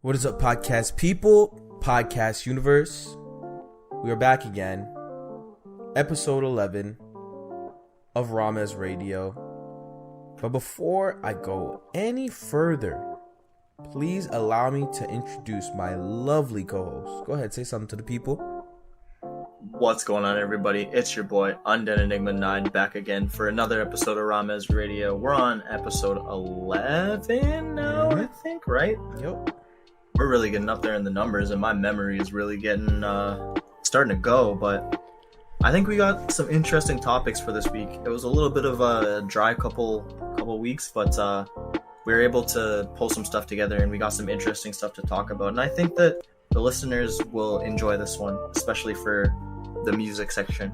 What is up, podcast people, podcast universe? We are back again. Episode 11 of Ramehs Radio. But before I go any further, please allow me to introduce my lovely co-host. Go ahead, say something to the people. What's going on, everybody? It's your boy, UndeadEnigma 9, back again for another episode of Ramehs Radio. We're on episode 11 now, I think, right? Yep. We're really getting up there in the numbers, and my memory is really getting starting to go. But I think we got some interesting topics for this week. It was a little bit of a dry couple weeks, but we were able to pull some stuff together, and we got some interesting stuff to talk about. And I think that the listeners will enjoy this one, especially for the music section.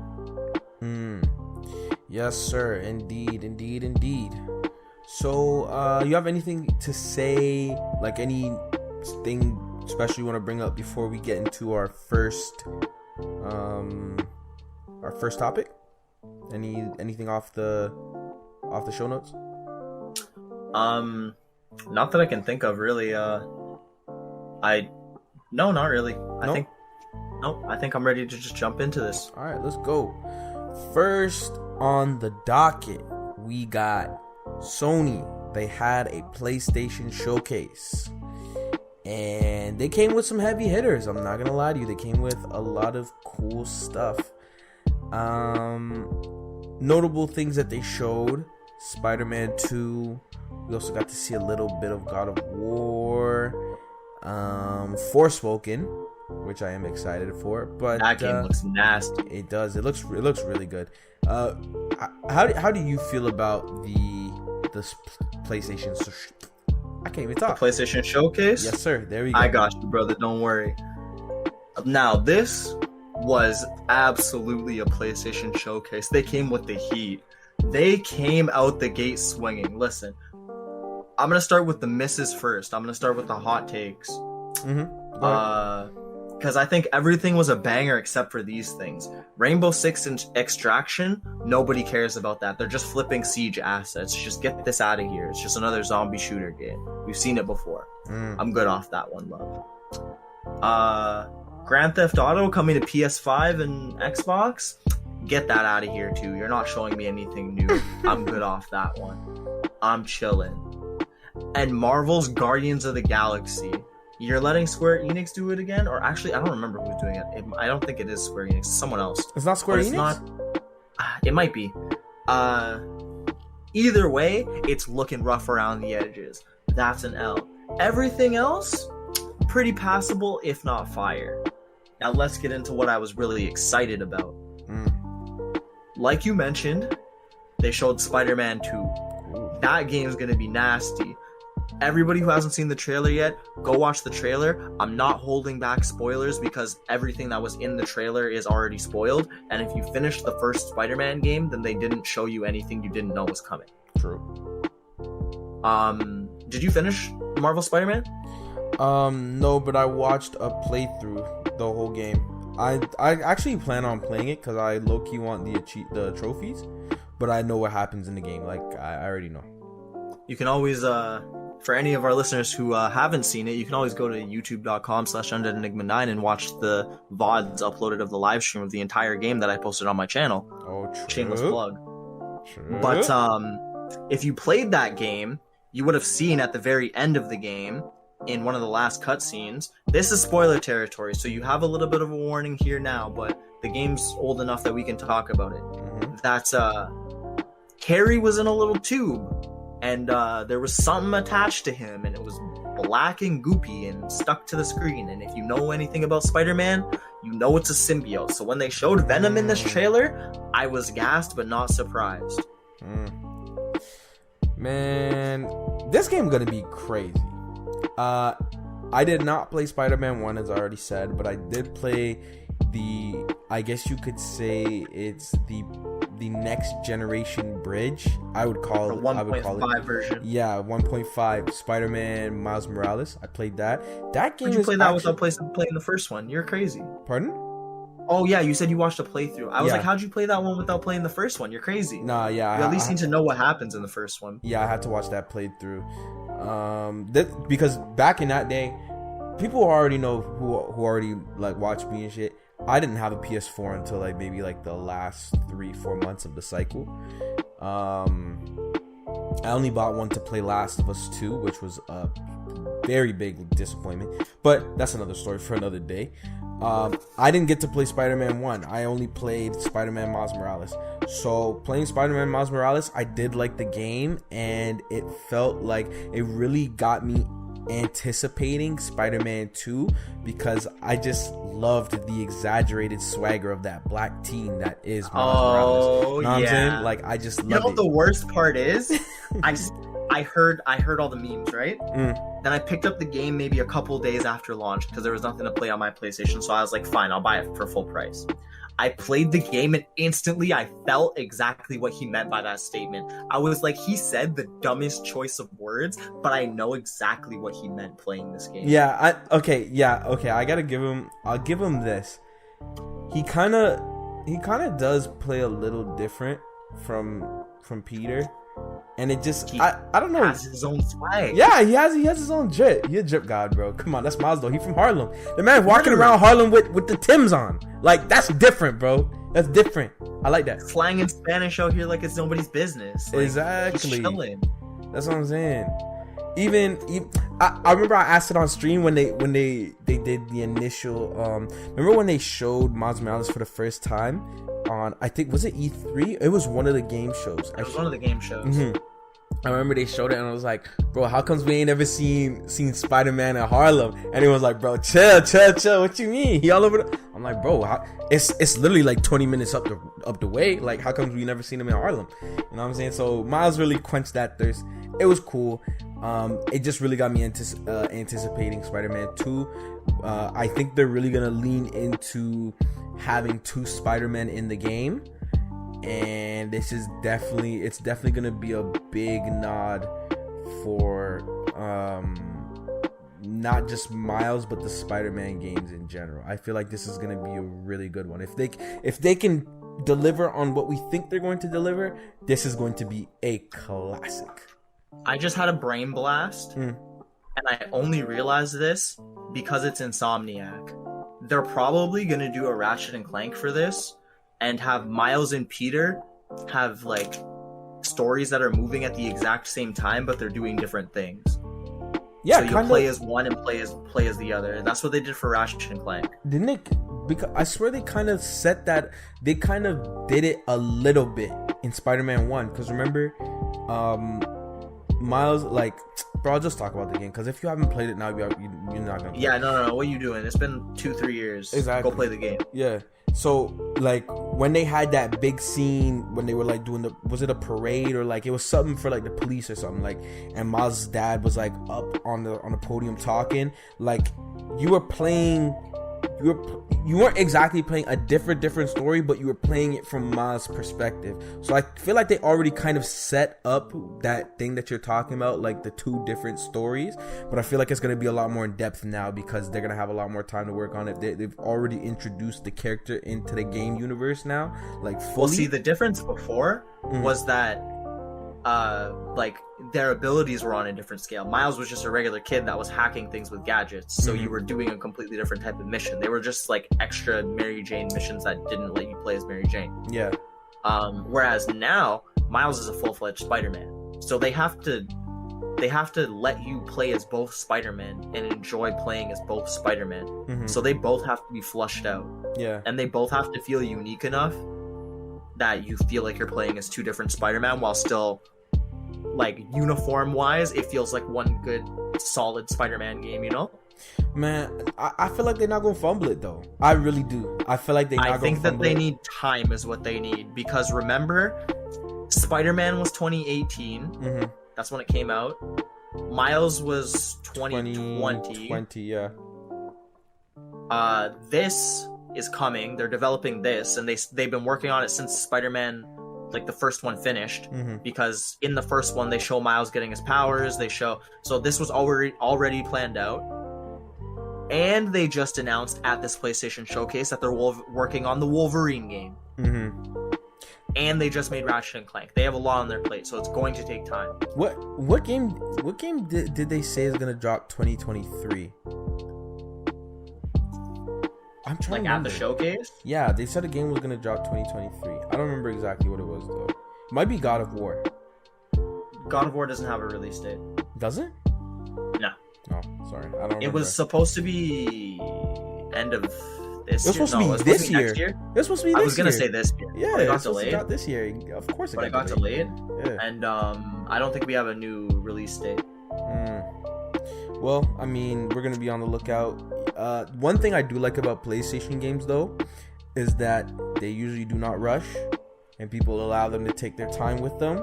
Yes, sir. Indeed. So, you have anything to say, like anything special you want to bring up before we get into our first topic? Anything off the show notes? Not that I can think of, really. No, not really. Nope. I think I'm ready to just jump into this. All right, let's go. First on the docket, we got Sony. They had a PlayStation showcase, and they came with some heavy hitters. I'm not gonna lie to you, they came with a lot of cool stuff. Notable things that they showed: Spider-Man 2. We also got to see a little bit of God of War, Forspoken, which I am excited for. But that game looks nasty. It does. It looks really good. How do you feel about this PlayStation? I can't even talk. The PlayStation Showcase? Yes, sir. There we go. I got you, brother. Don't worry. Now, this was absolutely a PlayStation Showcase. They came with the heat. They came out the gate swinging. Listen, I'm going to start with the misses first. I'm going to start with the hot takes. Because I think everything was a banger except for these things. Rainbow Six Extraction, nobody cares about that. They're just flipping Siege assets. Just get this out of here. It's just another zombie shooter game. We've seen it before. I'm good off that one, love. Grand Theft Auto coming to PS5 and Xbox, get that out of here too. You're not showing me anything new. I'm good off that one. I'm chilling. And Marvel's Guardians of the Galaxy. You're letting Square Enix do it again? Or actually, I don't remember who's doing it. I don't think it is Square Enix. It's someone else. It's not Square Enix? It might be. Either way, it's looking rough around the edges. That's an L. Everything else, pretty passable, if not fire. Now let's get into what I was really excited about. Like you mentioned, they showed Spider-Man 2. That game's gonna be nasty. Everybody who hasn't seen the trailer yet, go watch the trailer. I'm not holding back spoilers because everything that was in the trailer is already spoiled. And if you finished the first Spider-Man game, then they didn't show you anything you didn't know was coming. True. Did you finish Marvel Spider-Man? No, but I watched a playthrough the whole game. I actually plan on playing it because I low-key want the trophies, but I know what happens in the game. Like, I already know. You can always, for any of our listeners who haven't seen it, you can always go to youtube.com/UndeadEnigma9 and watch the VODs uploaded of the live stream of the entire game that I posted on my channel. Oh, true. Shameless plug. True. But if you played that game, you would have seen at the very end of the game, in one of the last cutscenes, this is spoiler territory, so you have a little bit of a warning here now, but the game's old enough that we can talk about it. That's Harry was in a little tube, and there was something attached to him, and it was black and goopy and stuck to the screen. And if you know anything about Spider-Man, you know it's a symbiote. So when they showed Venom in this trailer, I was gassed but not surprised. Man, this game gonna be crazy. I did not play Spider-Man 1, as I already said, but I did play I guess you could say it's the next generation bridge. I would call it 1.5 version. Yeah, 1.5 Spider-Man Miles Morales. I played that. That game. Did you play that without playing the first one? You're crazy. Pardon? Oh yeah, you said you watched a playthrough. I was like, how'd you play that one without playing the first one? You're crazy. Nah, yeah. You at least need to know what happens in the first one. Yeah, I had to watch that playthrough. Because back in that day, people already know who already like watch me and shit. I didn't have a PS4 until like maybe like the last 3-4 months of the cycle. I only bought one to play Last of Us 2, which was a very big disappointment. But that's another story for another day. I didn't get to play Spider-Man 1. I only played Spider-Man Miles Morales. So playing Spider-Man Miles Morales, I did like the game, and it felt like it really got me anticipating Spider-Man 2 because I just loved the exaggerated swagger of that black teen that is Miles Morales. You know what I'm saying? Like, I just loved it. You know what the worst part is? I heard all the memes, right? Then I picked up the game maybe a couple days after launch because there was nothing to play on my PlayStation, so I was like, fine, I'll buy it for full price. I played the game and instantly I felt exactly what he meant by that statement. I was like, he said the dumbest choice of words, but I know exactly what he meant playing this game. Okay, I gotta give him, I'll give him this. He kind of does play a little different from Peter. And it just, I don't know. He has his own swag. Yeah, he has his own drip. He's a drip god, bro. Come on, that's Miles though. He from Harlem. The man walking around Harlem with the Timbs on. Like, that's different, bro. That's different. I like that. Slang in Spanish out here like it's nobody's business. Like, exactly. He's chilling. That's what I'm saying. Even I remember I asked it on stream when they did the initial. Remember when they showed Miles Morales for the first time on, I think, was it E3? It was one of the game shows. It was one of the game shows. Mm-hmm. I remember they showed it and I was like, bro, how comes we ain't ever seen Spider-Man in Harlem? And he was like, bro, chill. What you mean? He all over the... I'm like, bro, it's literally like 20 minutes up the way. Like, how comes we never seen him in Harlem? You know what I'm saying? So Miles really quenched that thirst. It was cool. It just really got me anticipating Spider-Man 2. I think they're really gonna lean into having 2 Spider-Men in the game. And it's definitely gonna be a big nod for not just Miles but the Spider-Man games in general. I feel like this is gonna be a really good one. If they can deliver on what we think they're going to deliver, this is going to be a classic. I just had a brain blast, and I only realized this because it's Insomniac. They're probably gonna do a Ratchet and Clank for this, and have Miles and Peter have like stories that are moving at the exact same time, but they're doing different things. Yeah, so you'll play as one and play as the other. And that's what they did for Ratchet and Clank. Didn't it? Because I swear they kind of set that. They kind of did it a little bit in Spider-Man 1. Because remember, Miles, like, bro, I'll just talk about the game. Because if you haven't played it now, you're not gonna. Yeah, no. What are you doing? It's been 2-3 years. Exactly. Go play the game. Yeah. So, like, when they had that big scene when they were, like, doing was it a parade or, like, it was something for, like, the police or something, like, and Miles' dad was, like, up on the podium talking, like, you weren't exactly playing a different story, but you were playing it from Miles' perspective. So I feel like they already kind of set up that thing that you're talking about, like the 2 different stories. But I feel like it's going to be a lot more in depth now because they're going to have a lot more time to work on it. They've already introduced the character into the game universe now, like fully. Well, see, the difference before was that like their abilities were on a different scale. Miles was just a regular kid that was hacking things with gadgets, so you were doing a completely different type of mission. They were just like extra Mary Jane missions that didn't let you play as Mary Jane. Yeah. Whereas now Miles is a full-fledged Spider-Man, so they have to let you play as both Spider-Man and enjoy playing as both Spider-Man. So they both have to be flushed out. Yeah. And they both have to feel unique enough that you feel like you're playing as 2 different Spider-Man while still, like, uniform wise, it feels like one good solid Spider-Man game, you know? Man, I feel like they're not gonna fumble it though. I really do. I feel like they're not gonna fumble it. I think that they need time is what they need, because remember, Spider-Man was 2018. That's when it came out. Miles was 2020. Yeah. This is coming. They're developing this, and they've been working on it since Spider-Man, like the first one finished, because in the first one they show Miles getting his powers. So this was already planned out, and they just announced at this PlayStation showcase that they're working on the Wolverine game. And they just made Ratchet and Clank. They have a lot on their plate, so it's going to take time. What game did they say is gonna drop 2023? I'm trying like to at the showcase. Yeah, they said the game was gonna drop 2023. I don't remember exactly what it was though. It might be God of War. God of War doesn't have a release date. Does it? No. Oh, sorry. I don't remember. It was supposed to be end of this year. It was supposed to be this year. It was supposed to be this year. I was gonna say this year. Yeah, it got delayed. Got this year. Of course it got delayed. Yeah. And I don't think we have a new release date. Well, I mean, we're gonna be on the lookout. One thing I do like about PlayStation games though is that they usually do not rush and people allow them to take their time with them.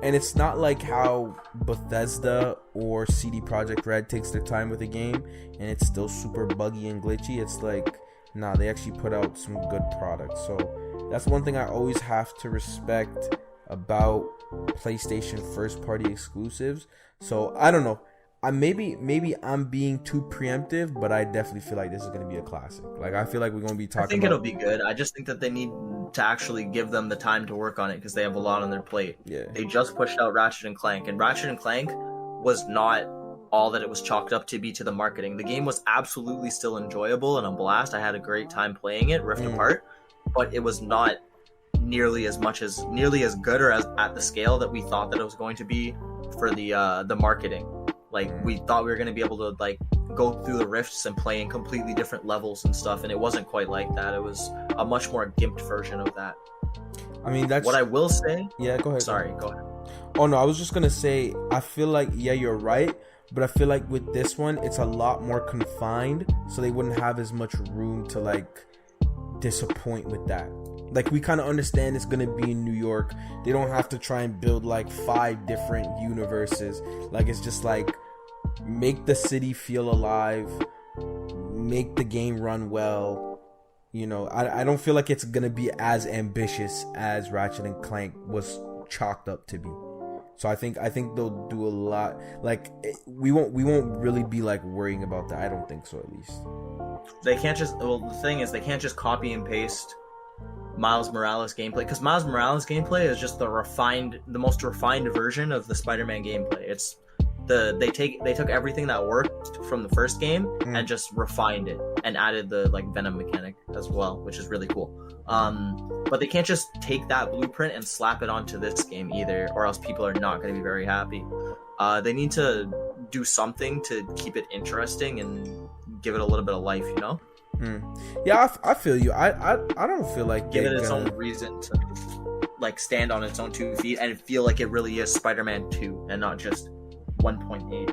And it's not like how Bethesda or CD Projekt Red takes their time with a game and it's still super buggy and glitchy. It's like, nah, they actually put out some good products. So that's one thing I always have to respect about PlayStation first party exclusives. So I don't know. Maybe I'm being too preemptive, but I definitely feel like this is going to be a classic. Like, I feel like we're going to be talking I think it'll be good. I just think that they need to actually give them the time to work on it because they have a lot on their plate. Yeah. They just pushed out Ratchet & Clank, and Ratchet & Clank was not all that it was chalked up to be to the marketing. The game was absolutely still enjoyable and a blast. I had a great time playing it, Rift Apart, but it was not nearly as good or as at the scale that we thought that it was going to be for the marketing. Like, we thought we were going to be able to, like, go through the rifts and play in completely different levels and stuff, and it wasn't quite like that. It was a much more gimped version of that. I mean, that's... What I will say... Yeah, go ahead. Sorry, go ahead. Oh, no, I was just going to say, I feel like, yeah, you're right, but I feel like with this one, it's a lot more confined, so they wouldn't have as much room to, like, disappoint with that. Like, we kind of understand it's going to be in New York. They don't have to try and build, like, 5 different universes. Like, it's just, like, make the city feel alive. Make the game run well. You know, I don't feel like it's going to be as ambitious as Ratchet and Clank was chalked up to be. So I think they'll do a lot. Like, we won't really be, like, worrying about that. I don't think so, at least. They can't just... Well, the thing is, they can't just copy and paste Miles Morales gameplay, because Miles Morales gameplay is just the most refined version of the Spider-Man gameplay. It's they took everything that worked from the first game and just refined it and added the, like, Venom mechanic as well, which is really cool. But they can't just take that blueprint and slap it onto this game either, or else people are not going to be very happy. They need to do something to keep it interesting and give it a little bit of life, you know? Yeah, I feel you. I don't feel like give it its own reason to, like, stand on its own 2 feet and feel like it really is Spider-Man 2 and not just 1.8.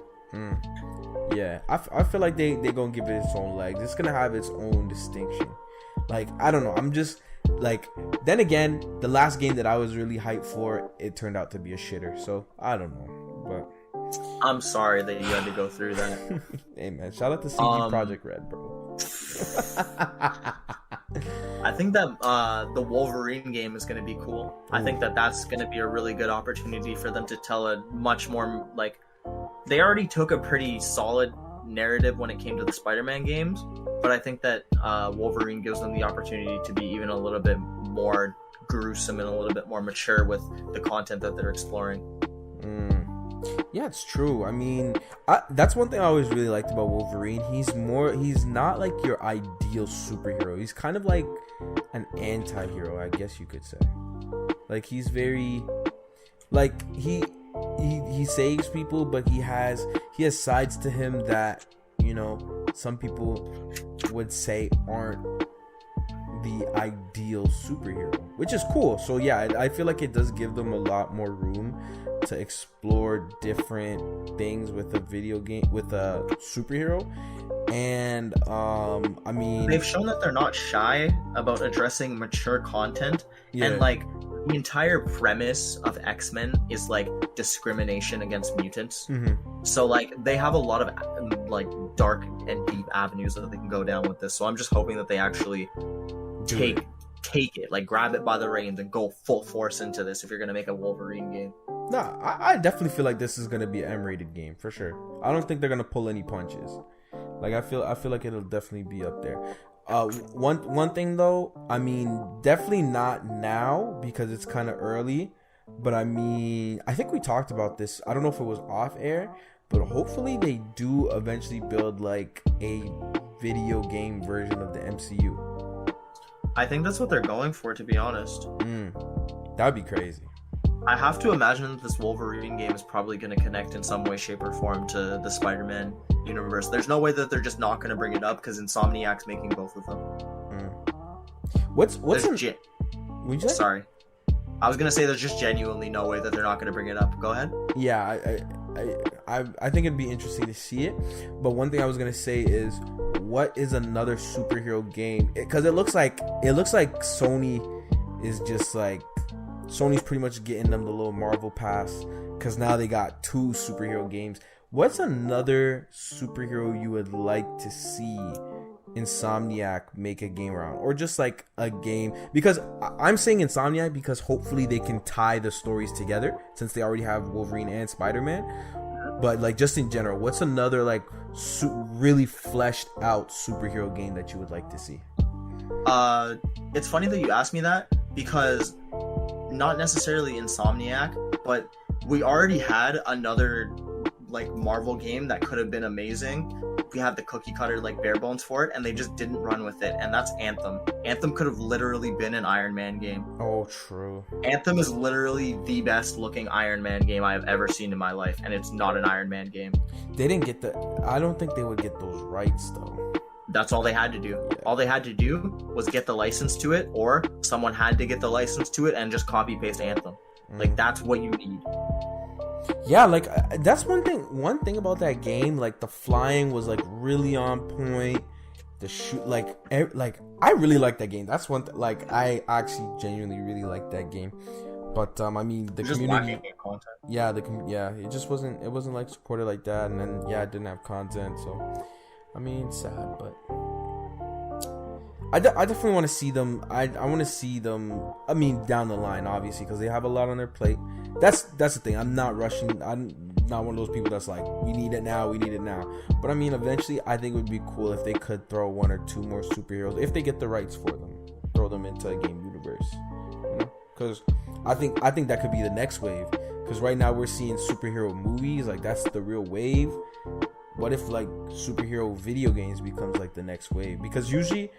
Yeah, I feel like they gonna give it its own legs. It's gonna have its own distinction. Like, I don't know. I'm just like, then again, the last game that I was really hyped for, it turned out to be a shitter. So I don't know, but I'm sorry that you had to go through that. Hey man, shout out to CD Projekt Red, bro. I think that the Wolverine game is going to be cool. I think that that's going to be a really good opportunity for them to tell a much more, like, they already took a pretty solid narrative when it came to the Spider-Man games, but I think that Wolverine gives them the opportunity to be even a little bit more gruesome and a little bit more mature with the content that they're exploring. Yeah, it's true. I mean, that's one thing I always really liked about Wolverine. He's not like your ideal superhero. He's kind of like an anti-hero, I guess you could say. Like, he's very, like, he saves people, but he has sides to him that, you know, some people would say aren't the ideal superhero, which is cool. So yeah, I feel like it does give them a lot more room to explore different things with a video game, with a superhero. And I mean, they've shown that they're not shy about addressing mature content. And like, the entire premise of X-Men is like discrimination against mutants. So like, they have a lot of like dark and deep avenues that they can go down with this. So I'm just hoping that they actually take it, like, grab it by the reins and go full force into this if you're gonna make a Wolverine game. Nah, I definitely feel like this is gonna be an M-rated game for sure. I don't think they're gonna pull any punches. Like, I feel like it'll definitely be up there. One thing though, I mean, definitely not now because it's kind of early. But I mean, I think we talked about this. I don't know if it was off air, but hopefully they do eventually build like a video game version of the MCU. I think that's what they're going for, to be honest. That would be crazy. I have to imagine that this Wolverine game is probably going to connect in some way, shape, or form to the Spider-Man universe. There's no way that they're just not going to bring it up because Insomniac's making both of them. What's Sorry. I was going to say there's just genuinely no way that they're not going to bring it up. Go ahead. Yeah, I think it'd be interesting to see it. But one thing I was going to say is, what is another superhero game? Because it looks like Sony is just like, Sony's pretty much getting them the little Marvel pass because now they got 2 superhero games. What's another superhero you would like to see Insomniac make a game around, or just like a game? Because I'm saying Insomniac because hopefully they can tie the stories together since they already have Wolverine and Spider-Man. But like just in general, what's another like really fleshed out superhero game that you would like to see? It's funny that you asked me that because not necessarily Insomniac, but we already had another like Marvel game that could have been amazing. We had the cookie cutter like bare bones for it, and they just didn't run with it, and that's Anthem. Anthem could have literally been an Iron Man game. Oh, true. Anthem is literally the best looking Iron Man game I have ever seen in my life, and it's not an Iron Man game. They didn't get I don't think they would get those rights though. That's all they had to do. Yeah. All they had to do was get the license to it, or someone had to get the license to it and just copy paste Anthem. Like that's what you need. Yeah, like that's one thing about that game. Like the flying was like really on point. The shoot, like I really like that game. That's one like I actually genuinely really like that game. But I mean the community. Yeah, it just wasn't. It wasn't like supported like that, and then it didn't have content. So I mean, it's sad, but I definitely want to see them. I want to see them. I mean, down the line, obviously, because they have a lot on their plate. That's the thing. I'm not rushing. I'm not one of those people that's like, we need it now. But I mean, eventually, I think it would be cool if they could throw 1 or 2 more superheroes, if they get the rights for them, throw them into a game universe. You know, because I think that could be the next wave. Because right now we're seeing superhero movies, like that's the real wave. What if like superhero video games becomes like the next wave? Because usually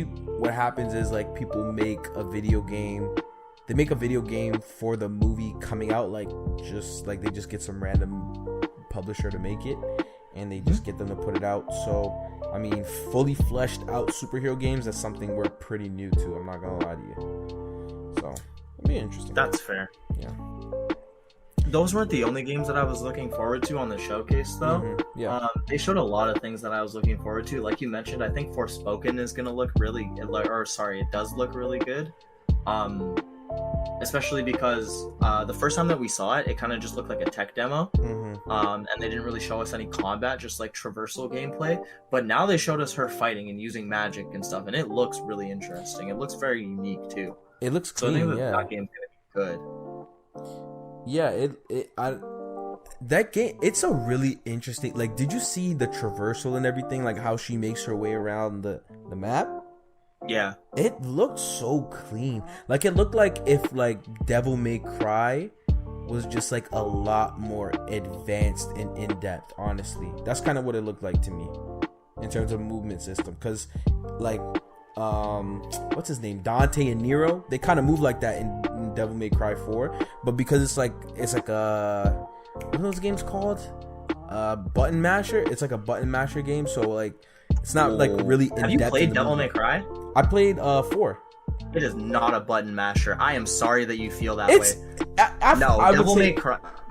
what happens is like people make a video game. They make a video game for the movie coming out, like just like they just get some random publisher to make it, and they just get them to put it out. So I mean, fully fleshed out superhero games, that's something we're pretty new to. I'm not gonna lie to you. So it'll be interesting. That's fair. Yeah. Those weren't the only games that I was looking forward to on the showcase, though. Mm-hmm. Yeah. They showed a lot of things that I was looking forward to. Like you mentioned, I think Forspoken is gonna look it does look really good. Especially because the first time that we saw it kind of just looked like a tech demo. Mm-hmm. And they didn't really show us any combat, just like traversal gameplay. But now they showed us her fighting and using magic and stuff, and it looks really interesting. It looks very unique too. It looks clean. So I think that game's gonna be good. Yeah, that game, it's a really interesting, like, did you see the traversal and everything, like how she makes her way around the map? Yeah. It looked so clean. Like, it looked like if like Devil May Cry was just like a lot more advanced and in-depth, honestly. That's kind of what it looked like to me in terms of movement system, because like what's his name, Dante and Nero, they kind of move like that in Devil May Cry 4, but because it's like a, what are those games called, button masher, it's like a button masher game, so like it's not like really in-depth. Have you played Devil May Cry? I played 4. It is not a button masher. I am sorry that you feel that way.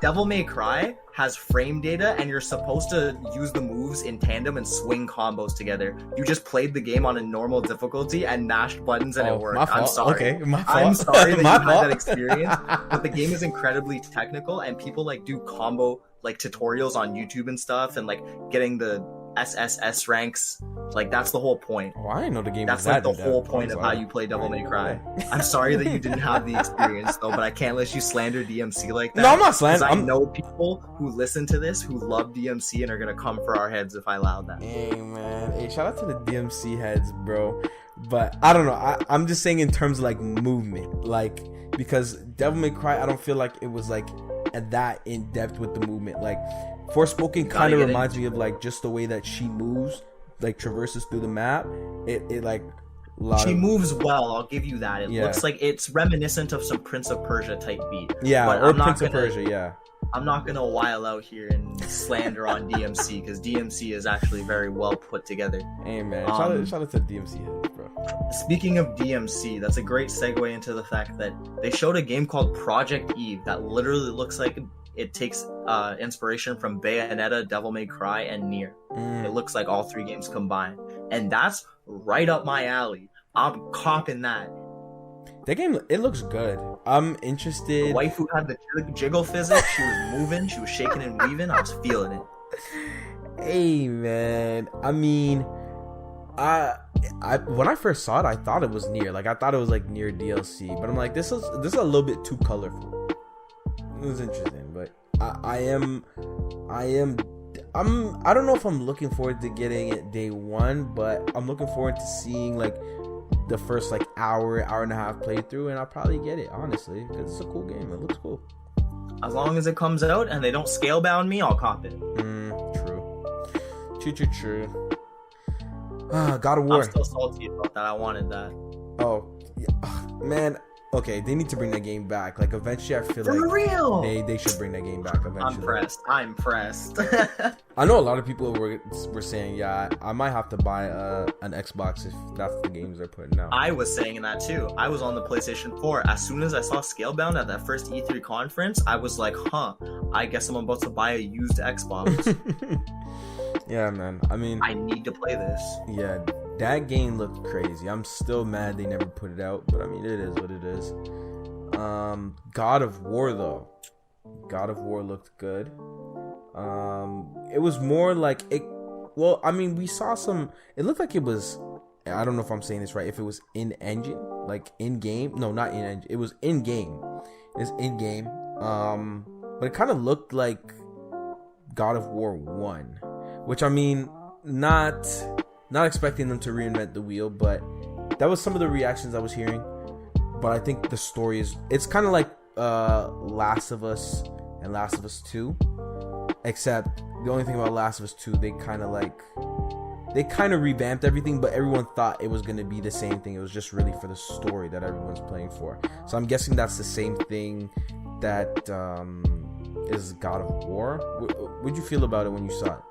Devil May Cry has frame data, and you're supposed to use the moves in tandem and swing combos together. You just played the game on a normal difficulty and mashed buttons, and it worked. I'm sorry. Okay, my fault. I'm sorry that you had that experience, but the game is incredibly technical, and people like do combo like tutorials on YouTube and stuff, and like getting the SSS ranks. Like, that's the whole point. Oh, I didn't know the game that's was like the whole point of how you play Devil May Cry. I'm sorry that you didn't have the experience though, but I can't let you slander DMC like that. No, I'm not slandering. I know people who listen to this who love DMC and are gonna come for our heads if I allow that. Hey man, hey, shout out to the DMC heads, bro. But I don't know. I'm just saying in terms of like movement, like, because Devil May Cry, I don't feel like it was like that in depth with the movement. Like, Forspoken kind of reminds me of like just the way that she moves like traverses through the map, it like she moves well. I'll give you that. It looks like it's reminiscent of some Prince of Persia type beat. Yeah, but or Prince of Persia. Yeah. I'm not gonna while out here and slander on DMC because DMC is actually very well put together. Hey man, shout out to DMC heads, bro. Speaking of DMC, that's a great segue into the fact that they showed a game called Project Eve that literally looks like it takes inspiration from Bayonetta, Devil May Cry, and Nier. It looks like all three games combined, and that's right up my alley. I'm copping that. That game, it looks good. I'm interested. The wife who had the jiggle physics, she was moving, she was shaking and weaving. I was feeling it. Hey man, I mean, I when I first saw it, I thought it was Nier. Like I thought it was like Nier DLC, but I'm like, this is a little bit too colorful. It was interesting, but I don't know if I'm looking forward to getting it day one, but I'm looking forward to seeing like the first like hour and a half playthrough, and I'll probably get it, honestly, because it's a cool game. It looks cool. As long as it comes out and they don't scale bound me, I'll cop it. True. God of War. I'm still salty about that. I wanted that. Oh, yeah. Man. Okay, they need to bring that game back. Like, eventually, I feel For like real? They should bring that game back eventually. I'm pressed. I know a lot of people were saying, yeah, I might have to buy an Xbox if that's the games they're putting out. I was saying that too. I was on the PlayStation 4. As soon as I saw Scalebound at that first E3 conference, I was like, I guess I'm about to buy a used Xbox. Yeah, man. I mean, I need to play this. Yeah, that game looked crazy. I'm still mad they never put it out, but I mean, it is what it is. God of War though. God of War looked good. It was more like it. Well, I mean, we saw some. It looked like it was. I don't know if I'm saying this right. If it was in engine, like in game. No, not in engine. It was in game. It's in game. But it kind of looked like God of War 1, which I mean, not expecting them to reinvent the wheel, but that was some of the reactions I was hearing. But I think the story it's kind of like Last of Us and Last of Us 2, except the only thing about Last of Us 2, they kind of revamped everything, but everyone thought it was going to be the same thing. It was just really for the story that everyone's playing for. So I'm guessing that's the same thing that is God of War. What'd you feel about it when you saw it?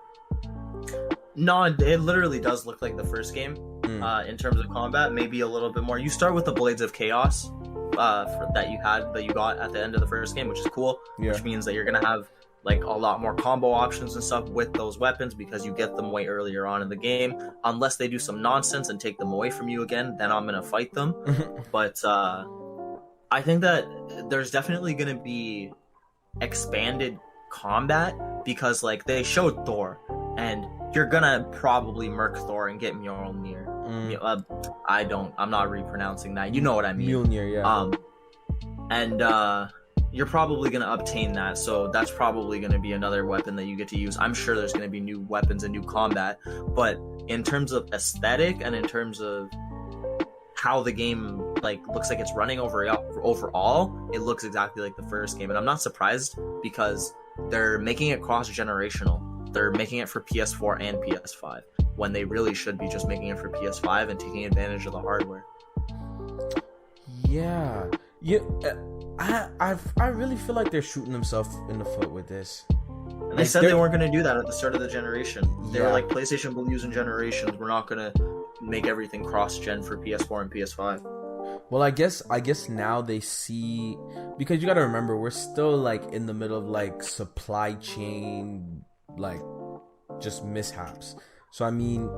No, it literally does look like the first game in terms of combat. Maybe a little bit more. You start with the Blades of Chaos that you got at the end of the first game, which is cool. Yeah. Which means that you're gonna have like a lot more combo options and stuff with those weapons because you get them way earlier on in the game. Unless they do some nonsense and take them away from you again, then I'm gonna fight them. But I think that there's definitely gonna be expanded combat because like they showed Thor, and you're gonna probably murk Thor and get Mjolnir. I'm not repronouncing that. You know what I mean. Mjolnir, yeah. And you're probably gonna obtain that, so that's probably gonna be another weapon that you get to use. I'm sure there's gonna be new weapons and new combat, but in terms of aesthetic and in terms of how the game like looks like it's running overall, it looks exactly like the first game, and I'm not surprised because they're making it cross-generational. They're making it for PS4 and PS5 when they really should be just making it for PS5 and taking advantage of the hardware. Yeah. I really feel like they're shooting themselves in the foot with this. And they said they weren't going to do that at the start of the generation. They were like, PlayStation believes in generations. We're not going to make everything cross-gen for PS4 and PS5. Well, I guess now they see, because you got to remember, we're still like in the middle of like supply chain, like just mishaps. So I mean,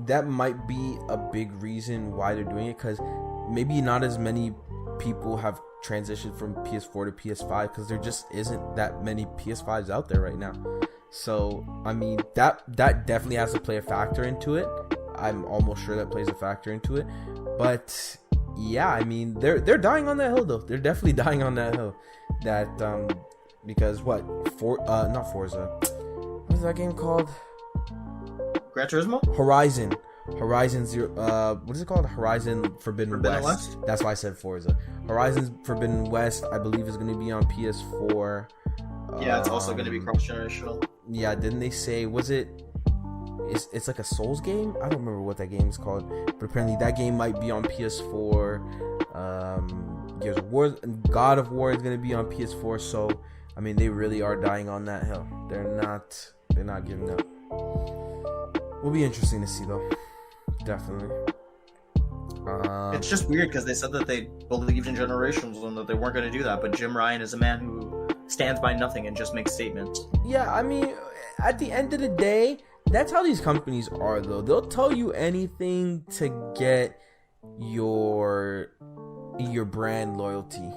that might be a big reason why they're doing it, because maybe not as many people have transitioned from PS4 to PS5 because there just isn't that many PS5s out there right now. So I mean, that definitely has to play a factor into it. I'm almost sure that plays a factor into it. But yeah, I mean, they're dying on that hill though. They're definitely dying on that hill. That because not Forza. What's that game called? Gran Turismo? Horizon Zero. What is it called? Horizon Forbidden West. That's why I said Forza. Horizon Forbidden West, I believe, is going to be on PS4. Yeah, it's also going to be cross-generational. Yeah, didn't they say? Was it it's like a Souls game. I don't remember what that game is called, but apparently that game might be on PS4. Gears of War, God of War is gonna be on PS4. So I mean, they really are dying on that hill. They're not giving up. Will be interesting to see though. Definitely. It's just weird because they said that they believed in generations and that they weren't going to do that. But Jim Ryan is a man who stands by nothing and just makes statements. Yeah, I mean, at the end of the day, that's how these companies are, though. They'll tell you anything to get your brand loyalty.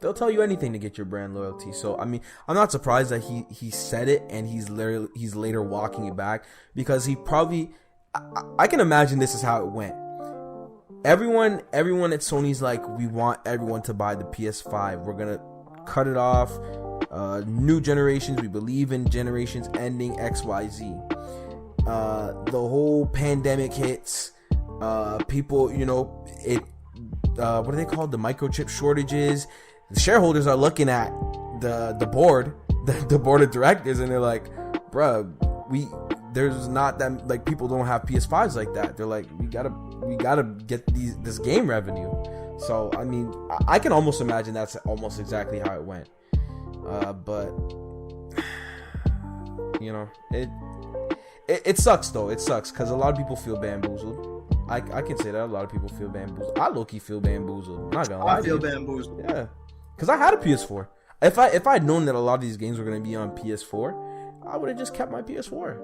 They'll tell you anything to get your brand loyalty. So I mean, I'm not surprised that he said it and he's later walking it back, because he probably, I can imagine this is how it went. Everyone at Sony's like, we want everyone to buy the PS5. We're gonna cut it off. New generations. We believe in generations ending XYZ. The whole pandemic hits. People, what are they called? The microchip shortages. The shareholders are looking at the board, the board of directors, and they're like, bruh, there's not that, like, people don't have PS5s like that. They're like, we gotta get this game revenue. So I mean, I can almost imagine that's almost exactly how it went. But it sucks though. It sucks because a lot of people feel bamboozled. I can say that a lot of people feel bamboozled. I low-key feel bamboozled. I'm not gonna lie. I feel bamboozled. Yeah, because I had a PS4. If I had known that a lot of these games were gonna be on PS4, I would have just kept my PS4.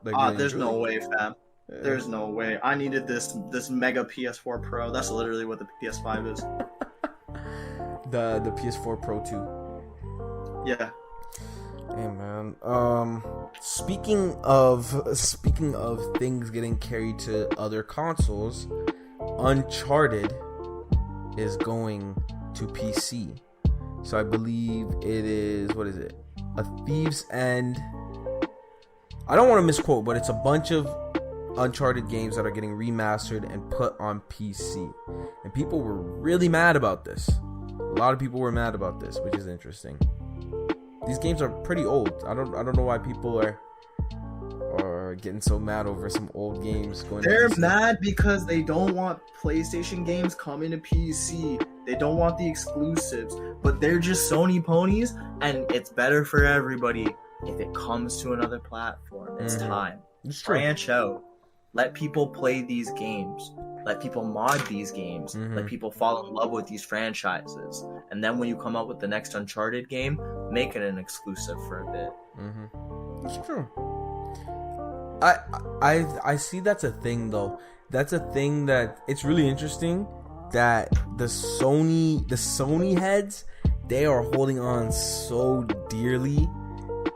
Like, there's no way, fam. Yeah. There's no way. I needed this mega PS4 Pro. That's literally what the PS5 is. the PS4 Pro 2. Yeah. Hey man. Speaking of things getting carried to other consoles, Uncharted is going to PC. So I believe it is, what is it? A Thief's End. I don't want to misquote, but it's a bunch of Uncharted games that are getting remastered and put on PC. And people were really mad about this. A lot of people were mad about this, which is interesting. These games are pretty old. I don't know why people are getting so mad over some old games going. They're mad because they don't want PlayStation games coming to PC. They don't want the exclusives, but they're just Sony ponies, and it's better for everybody if it comes to another platform. It's time. It's true. Branch out. Let people play these games. Let people mod these games. Let people fall in love with these franchises. And then when you come out with the next Uncharted game, make it an exclusive for a bit. It's true. I see that's a thing though. That's a thing that it's really interesting that the Sony heads, they are holding on so dearly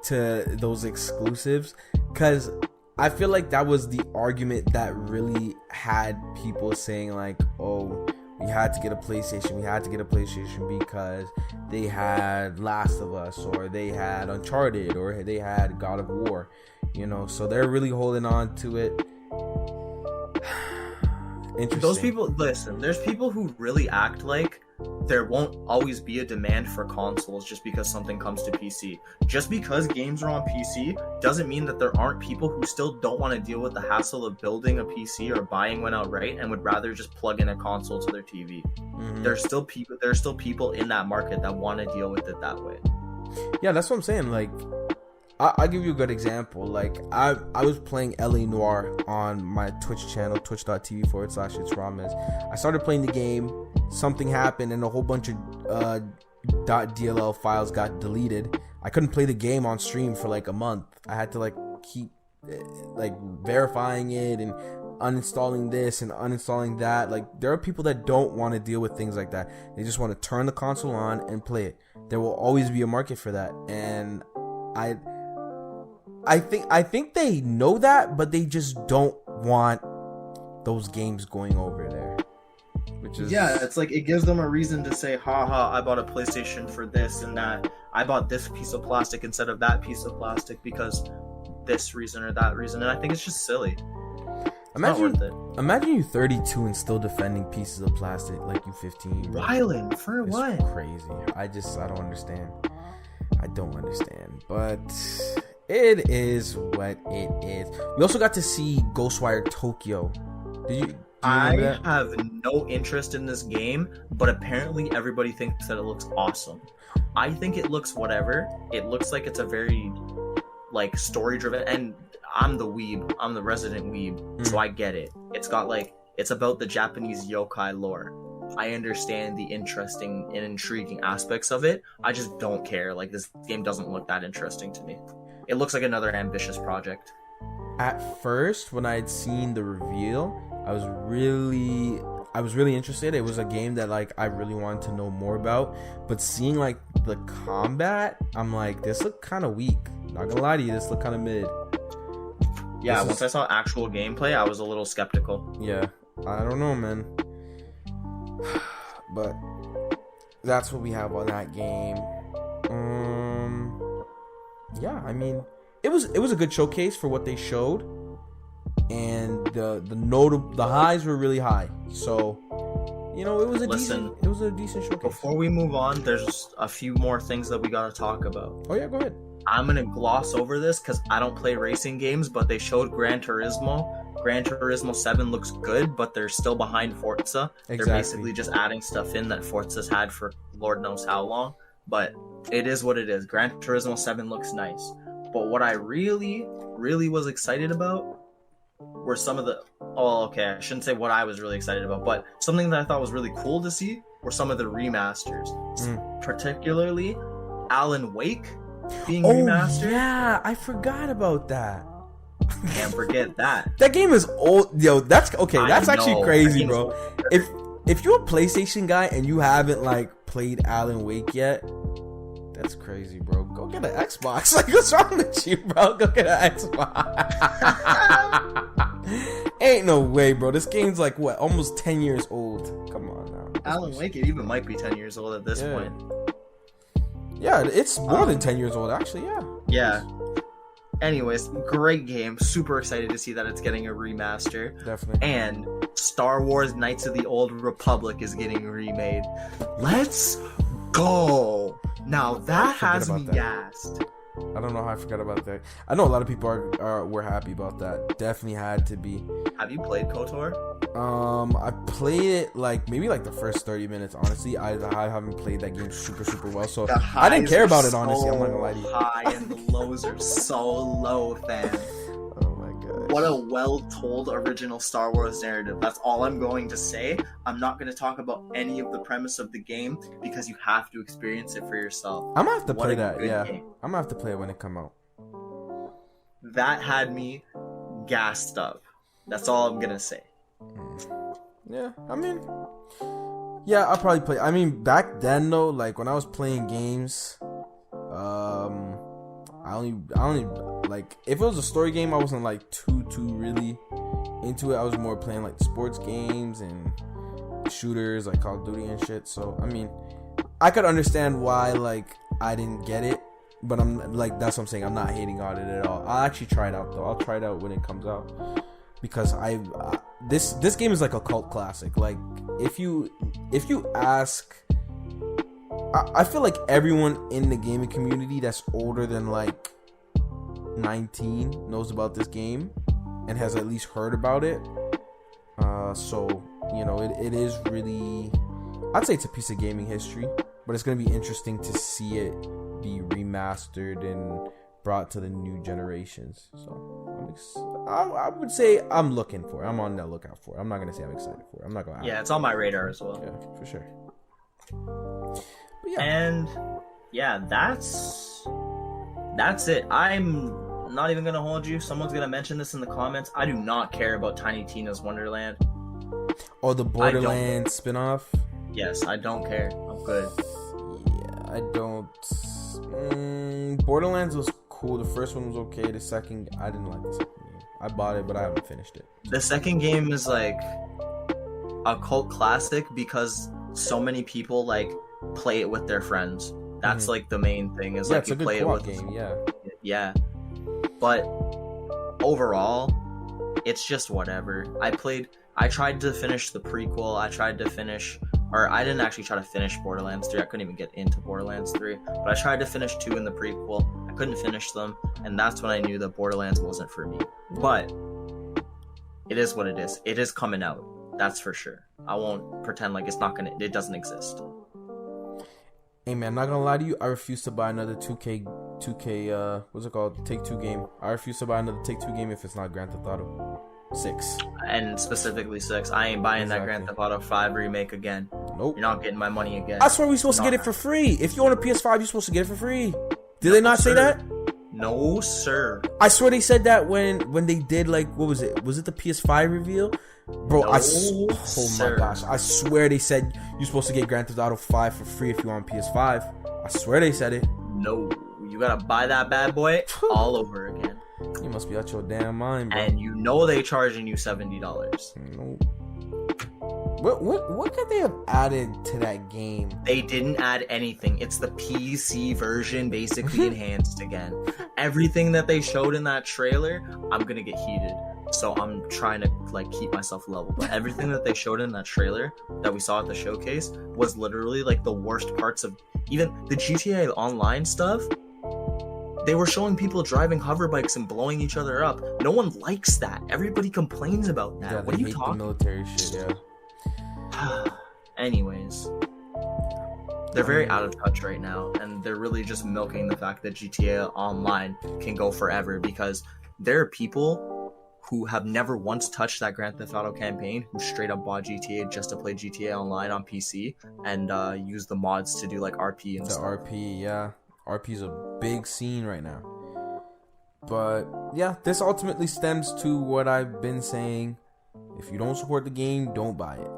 to those exclusives, because I feel like that was the argument that really had people saying like, oh, we had to get a PlayStation because they had Last of Us, or they had Uncharted, or they had God of War, so they're really holding on to it. Interesting. Those people, listen, there's people who really act like there won't always be a demand for consoles just because something comes to PC. Just because games are on PC doesn't mean that there aren't people who still don't want to deal with the hassle of building a PC or buying one outright and would rather just plug in a console to their TV. There's still people in that market that want to deal with it that way. Yeah, that's what I'm saying. Like, I'll give you a good example. Like, I was playing LA Noire on my Twitch channel, twitch.tv/it's Ramehs. I started playing the game, something happened, and a whole bunch of .dll files got deleted. I couldn't play the game on stream for like a month. I had to keep verifying it and uninstalling this and uninstalling that. Like, there are people that don't want to deal with things like that. They just want to turn the console on and play it. There will always be a market for that, and I think they know that, but they just don't want those games going over there. Which is, yeah, it's like it gives them a reason to say, haha, I bought a PlayStation for this and that. I bought this piece of plastic instead of that piece of plastic because this reason or that reason. And I think it's just silly. Imagine you 32 and still defending pieces of plastic like you 15. Rylan, for it's what? Crazy. I don't understand. But It is what it is. We also got to see Ghostwire Tokyo. Do you remember that? have no interest in this game, but apparently everybody thinks that it looks awesome. I think it looks whatever. It looks like it's a very like story driven, and I'm the weeb. I'm the resident weeb, so I get it. It's got like it's about the Japanese yokai lore. I understand the interesting and intriguing aspects of it. I just don't care. Like, this game doesn't look that interesting to me. It looks like another ambitious project. At first, when I had seen the reveal, I was really interested. It was a game that like I really wanted to know more about. But seeing like the combat, I'm like, this looked kind of weak. Not gonna lie to you, this looked kind of mid. Yeah, once I saw actual gameplay, I was a little skeptical. Yeah, I don't know, man. But that's what we have on that game. Yeah, I mean, it was a good showcase for what they showed, and the highs were really high. So, you know, it was a decent showcase. Before we move on, there's a few more things that we gotta talk about. Oh yeah, go ahead. I'm gonna gloss over this because I don't play racing games, but they showed Gran Turismo. Gran Turismo 7 looks good, but they're still behind Forza. Exactly. They're basically just adding stuff in that Forza's had for Lord knows how long. But it is what it is. Gran Turismo 7 looks nice. But what I really, really was excited about were some of the... Oh, okay, I shouldn't say what I was really excited about, but something that I thought was really cool to see were some of the remasters. Particularly Alan Wake being remastered. Yeah, I forgot about that. Can't forget that. That game is old. Yo, that's okay. That's actually crazy, bro. If If you're a PlayStation guy and you haven't like played Alan Wake yet, that's crazy, bro. Go get an Xbox. Like, what's wrong with you, bro? Go get an Xbox. Ain't no way, bro. This game's like what, almost 10 years old. Come on now. Alan Wake, it even might be 10 years old at this point. Yeah, it's more than 10 years old, actually. Yeah. Anyways, great game. Super excited to see that it's getting a remaster. Definitely. And Star Wars Knights of the Old Republic is getting remade. Let's go! Now that has me gassed. I don't know how I forgot about that. I know a lot of people were happy about that. Definitely had to be. Have you played KOTOR? I played it maybe the first 30 minutes. Honestly, I haven't played that game super well, so I didn't care about it. Honestly, I'm not gonna lie to you. High and the lows are so low, fam. Oh my god! What a well-told original Star Wars narrative. That's all I'm going to say. I'm not going to talk about any of the premise of the game because you have to experience it for yourself. I'm gonna have to play that. Yeah, game. I'm gonna have to play it when it come out. That had me gassed up. That's all I'm gonna say. Yeah, I mean, yeah, I'll probably play. I mean, back then though, when I was playing games, I only if it was a story game, I wasn't too really into it. I was more playing sports games and shooters like Call of Duty and shit. So I mean, I could understand why I didn't get it, but I'm that's what I'm saying. I'm not hating on it at all. I'll actually try it out though. I'll try it out when it comes out. Because this game is like a cult classic. If you ask, I feel like everyone in the gaming community that's older than 19 knows about this game and has at least heard about it. So you know, it is really, I'd say it's a piece of gaming history, but it's gonna be interesting to see it be remastered and brought to the new generations. So I would say I'm looking for it. I'm on the lookout for it. I'm not gonna say I'm excited for it. I'm not gonna. Yeah, it's on my radar as well. Yeah, for sure. But yeah. And yeah, that's it. I'm not even gonna hold you. Someone's gonna mention this in the comments. I do not care about Tiny Tina's Wonderland. Oh, the Borderlands spinoff. Yes, I don't care. I'm good. Yeah, I don't. Borderlands was cool. The first one was okay. The second, I didn't like the second game. I bought it, but I haven't finished it. The second game is a cult classic because so many people play it with their friends. That's the main thing is it's you a good play it with game. Yeah. But overall, it's just whatever. I tried to finish the prequel. I didn't actually try to finish Borderlands 3. I couldn't even get into Borderlands 3. But I tried to finish 2 in the prequel. I couldn't finish them, and that's when I knew that Borderlands wasn't for me. But it is what it is. It is coming out. That's for sure. I won't pretend like it doesn't exist. Hey man, not gonna lie to you, I refuse to buy another 2K, what's it called? Take-Two game. I refuse to buy another Take-Two game if it's not Grand Theft Auto 6. And specifically 6. I ain't buying that Grand Theft Auto 5 remake again. Nope. You're not getting my money again. I swear we're supposed to get it for free. If you own a PS5, you're supposed to get it for free. Did they not say that? No, sir. I swear they said that when they did, like, what was it? Was it the PS5 reveal? Bro, no, oh my gosh. I swear they said you're supposed to get Grand Theft Auto 5 for free if you're on PS5. I swear they said it. No. You gotta buy that bad boy all over again. You must be out your damn mind, bro. And you know they charging you $70. Nope. What could they have added to that game? They didn't add anything. It's the PC version, basically enhanced again. Everything that they showed in that trailer, I'm gonna get heated. So I'm trying to like keep myself level. But everything that they showed in that trailer that we saw at the showcase was literally like the worst parts of even the GTA Online stuff. They were showing people driving hover bikes and blowing each other up. No one likes that. Everybody complains about that. Yeah, what are you hate talking? The military shit, yeah. Anyways, they're very out of touch right now, and they're really just milking the fact that GTA Online can go forever because there are people who have never once touched that Grand Theft Auto campaign who straight up bought GTA just to play GTA Online on PC and use the mods to do like RP and stuff. RP, yeah. RP's a big scene right now. But yeah, this ultimately stems to what I've been saying. If you don't support the game, don't buy it.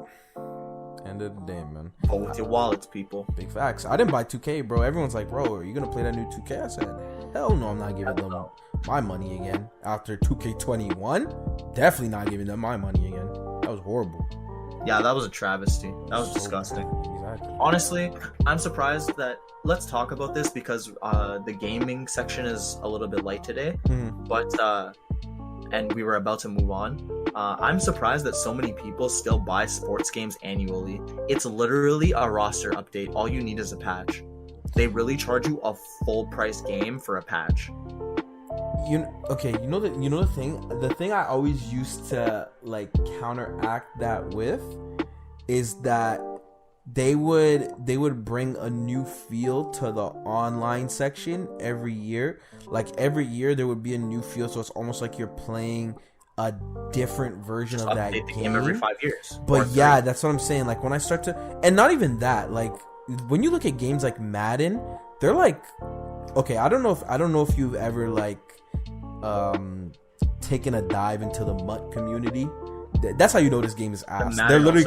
End of the day, man. Vote with your wallets, people. Big facts. I didn't buy 2K, bro. Everyone's like, bro, are you gonna play that new 2K? I said, hell no, I'm not giving them my money again. After 2K21, definitely not giving them my money again. That was horrible. Yeah, that was a travesty. That was disgusting. Exactly. Honestly, I'm surprised that. Let's talk about this because the gaming section is a little bit light today. Mm-hmm. But and we were about to move on. I'm surprised that so many people still buy sports games annually. It's literally a roster update. All you need is a patch. They really charge you a full price game for a patch. You know the thing I always used to like counteract that with is that they would bring a new feel to the online section every year. Like every year there would be a new feel, so it's almost like you're playing a different version of that game every 5 years. But yeah, that's what I'm saying. Like when I start to, and not even that, like when you look at games like Madden, they're like, okay, I don't know if you've ever like taken a dive into the MUT community. That's how you know this game is ass. They're literally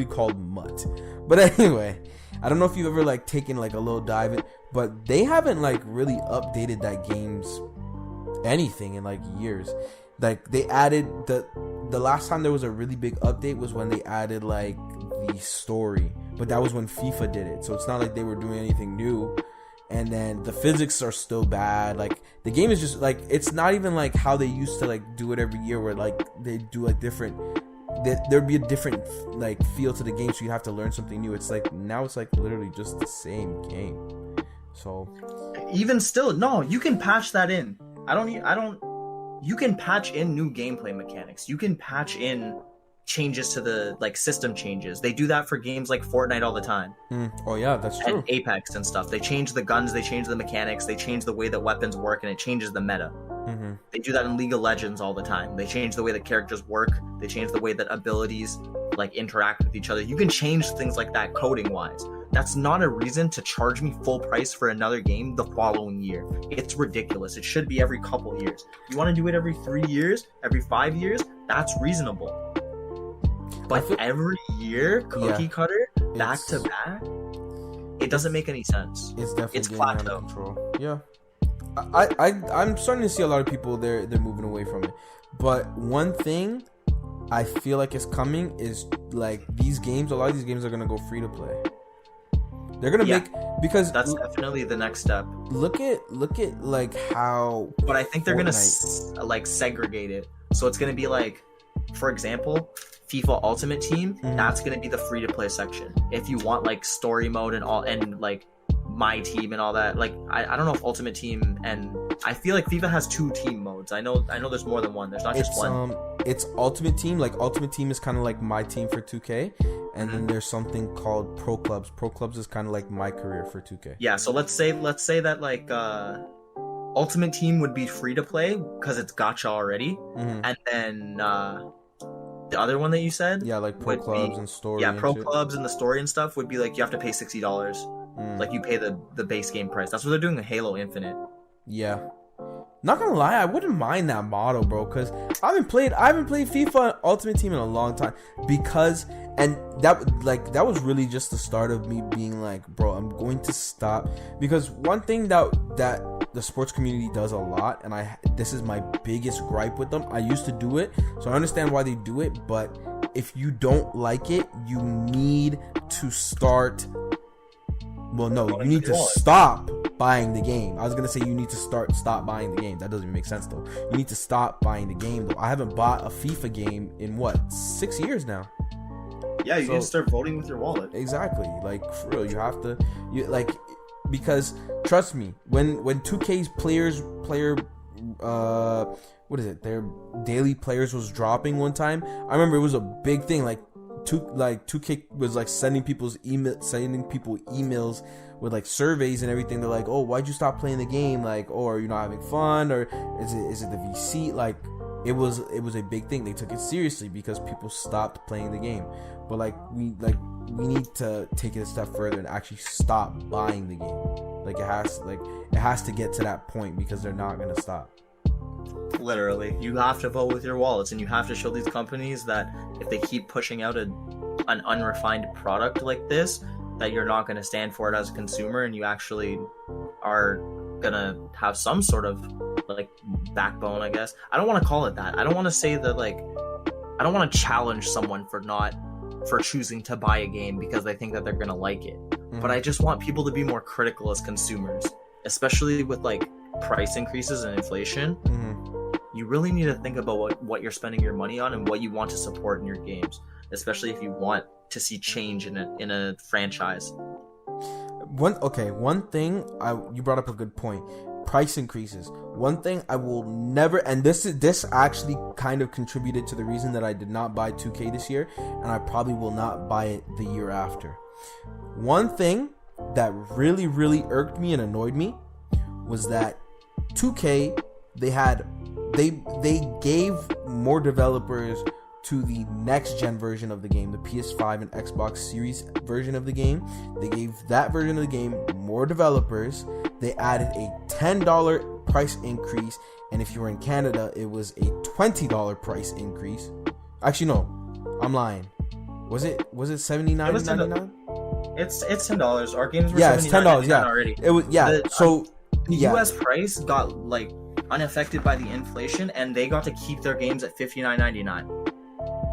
called MUT. But anyway, I don't know if you've ever like taken like a little dive in, but they haven't like really updated that game's anything in like years. Like they added the last time there was a really big update was when they added like the story, but that was when FIFA did it. So it's not like they were doing anything new. And then the physics are still bad. Like the game is just like, it's not even like how they used to like do it every year where like they do like different, there'd be a different like feel to the game, so you have to learn something new. It's like now it's like literally just the same game. So even still, no, you can patch that in. You can patch in new gameplay mechanics. You can patch in changes to the like system changes. They do that for games like Fortnite all the time. Oh yeah, that's true. And Apex and stuff. They change the guns, they change the mechanics, they change the way that weapons work, and it changes the meta. Mm-hmm. They do that in League of Legends all the time. They change the way that characters work. They change the way that abilities like interact with each other. You can change things like that coding wise. That's not a reason to charge me full price for another game the following year. It's ridiculous. It should be every couple years. You want to do it every 3 years, every 5 years? That's reasonable. But every year, cookie cutter, back to back, it doesn't make any sense. It's definitely getting plateau. out of control. Yeah, I'm starting to see a lot of people they're moving away from it. But one thing I feel like is coming is like these games. A lot of these games are gonna go free to play. They're gonna make, because that's definitely the next step. Look at like how. But I think they're gonna like segregate it. So it's gonna be like, for example, FIFA Ultimate Team, that's going to be the free to play section. If you want like story mode and all and like my team and all that. Like I don't know if Ultimate Team, and I feel like FIFA has 2 team modes. I know there's more than one. There's not just one. It's Ultimate Team. Like Ultimate Team is kind of like my team for 2K, and then there's something called Pro Clubs. Pro Clubs is kind of like my career for 2K. Yeah, so let's say that like Ultimate Team would be free to play because it's gacha already, and then the other one that you said, yeah, like Pro Clubs and story. Yeah, and Pro shit. Clubs and the story and stuff would be like you have to pay $60. Like you pay the base game price. That's what they're doing in Halo Infinite. Yeah. Not gonna lie, I wouldn't mind that model, bro, because I haven't played FIFA Ultimate Team in a long time, because that was really just the start of me being like, bro, I'm going to stop, because one thing that the sports community does a lot, and this is my biggest gripe with them. I used to do it, so I understand why they do it, but if you don't like it, you need to start. Well, no, you need to stop buying the game. I was gonna say you need to stop buying the game. That doesn't even make sense though. You need to stop buying the game though. I haven't bought a FIFA game in 6 years now. Yeah, you need to start voting with your wallet. Exactly. Like for real, you have to. Because trust me, when 2K's their daily players was dropping one time. I remember it was a big thing. 2K was like sending people emails with like surveys and everything. They're like, oh, why'd you stop playing the game? Like, oh, are you not having fun, or is it the VC? Like, it was a big thing. They took it seriously because people stopped playing the game. But we need to take it a step further and actually stop buying the game. Like it has to get to that point, because they're not gonna stop. Literally, you have to vote with your wallets, and you have to show these companies that if they keep pushing out an unrefined product like this, that you're not going to stand for it as a consumer, and you actually are going to have some sort of like backbone, I guess. I don't want to call it that. I don't want to say that, like, I don't want to challenge someone for choosing to buy a game because they think that they're going to like it. But I just want people to be more critical as consumers, especially with like price increases and inflation. You really need to think about what you're spending your money on and what you want to support in your games, especially if you want to see change in a franchise. One thing, you brought up a good point. Price increases. One thing I will never, and this actually kind of contributed to the reason that I did not buy 2K this year, and I probably will not buy it the year after. One thing that really, really irked me and annoyed me was that 2K, they gave more developers to the next gen version of the game, the PS5 and Xbox Series version of the game. They gave that version of the game more developers. They added a $10 price increase, and if you were in Canada, it was a $20 price increase. Actually, no, I'm lying. Was it $79.99? It's $10. Our games were it's $10. Yeah, already. It was The US price got like unaffected by the inflation, and they got to keep their games at $59.99.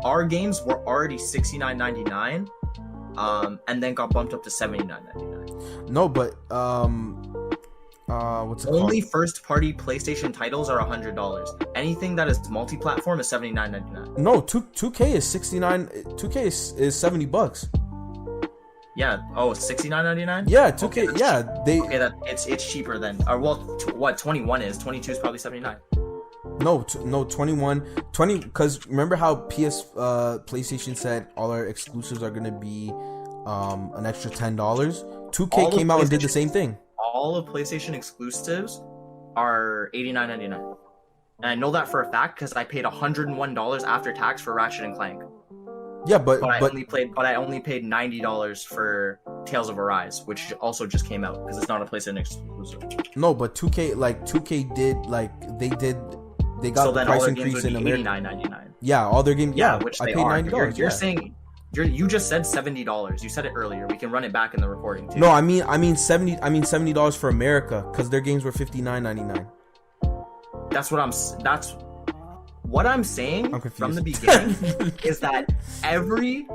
Our games were already $69.99, and then got bumped up to $79.99. No, but what's it called? Only first-party PlayStation titles are $100. Anything that is multi-platform is $79.99. No, 2K is $69. 2K is $70. Yeah. Oh, $69.99. Yeah, 2K. Okay, it's cheaper then. Or what 21 is? 22 is probably $79. No, 21, because remember how PlayStation said all our exclusives are gonna be an extra $10. 2K came out and did the same thing. All of PlayStation exclusives are $89.99, and I know that for a fact because I paid $101 after tax for Ratchet and Clank. Yeah, but I only paid $90 for Tales of Arise, which also just came out because it's not a PlayStation exclusive. No, but 2K they got the price increase in America. $89.99. Yeah, all their games. Yeah, which I they paid are. $90. You're saying you just said $70. You said it earlier. We can run it back in the recording too. No, I mean $70 for America because their games were $59.99. That's what I'm saying from the beginning is that every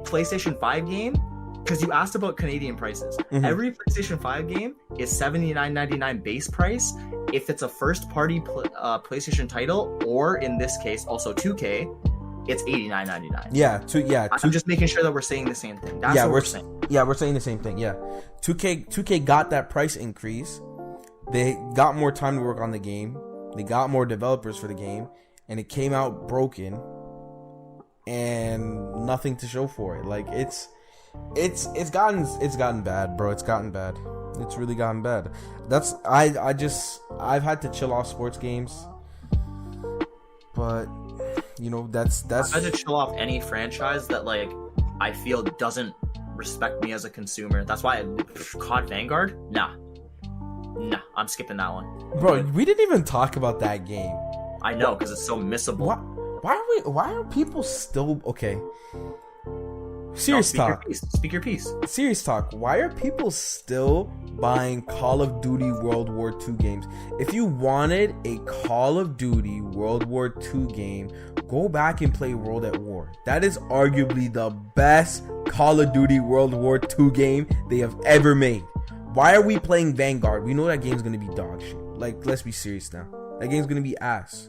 PlayStation 5 game, because you asked about Canadian prices, every PlayStation 5 game is $79.99 base price. If it's a first-party PlayStation title, or in this case also 2K, it's $89.99. Yeah, I'm just making sure that we're saying the same thing. That's what we're saying. Yeah, we're saying the same thing. Yeah, 2K got that price increase. They got more time to work on the game. They got more developers for the game, and it came out broken, and nothing to show for it. Like it's gotten bad, bro. It's gotten bad. It's really gotten bad. I've had to chill off sports games, but that's I've had to chill off any franchise that like I feel doesn't respect me as a consumer. That's why COD Vanguard, nah, I'm skipping that one. Bro, we didn't even talk about that game. I know, because it's so missable. Why are people still okay? Serious talk. Speak your piece. Serious talk. Why are people still buying Call of Duty World War II games? If you wanted a Call of Duty World War II game, go back and play World at War. That is arguably the best Call of Duty World War II game they have ever made. Why are we playing Vanguard? We know that game's gonna be dog shit. Like, let's be serious now. That game's gonna be ass.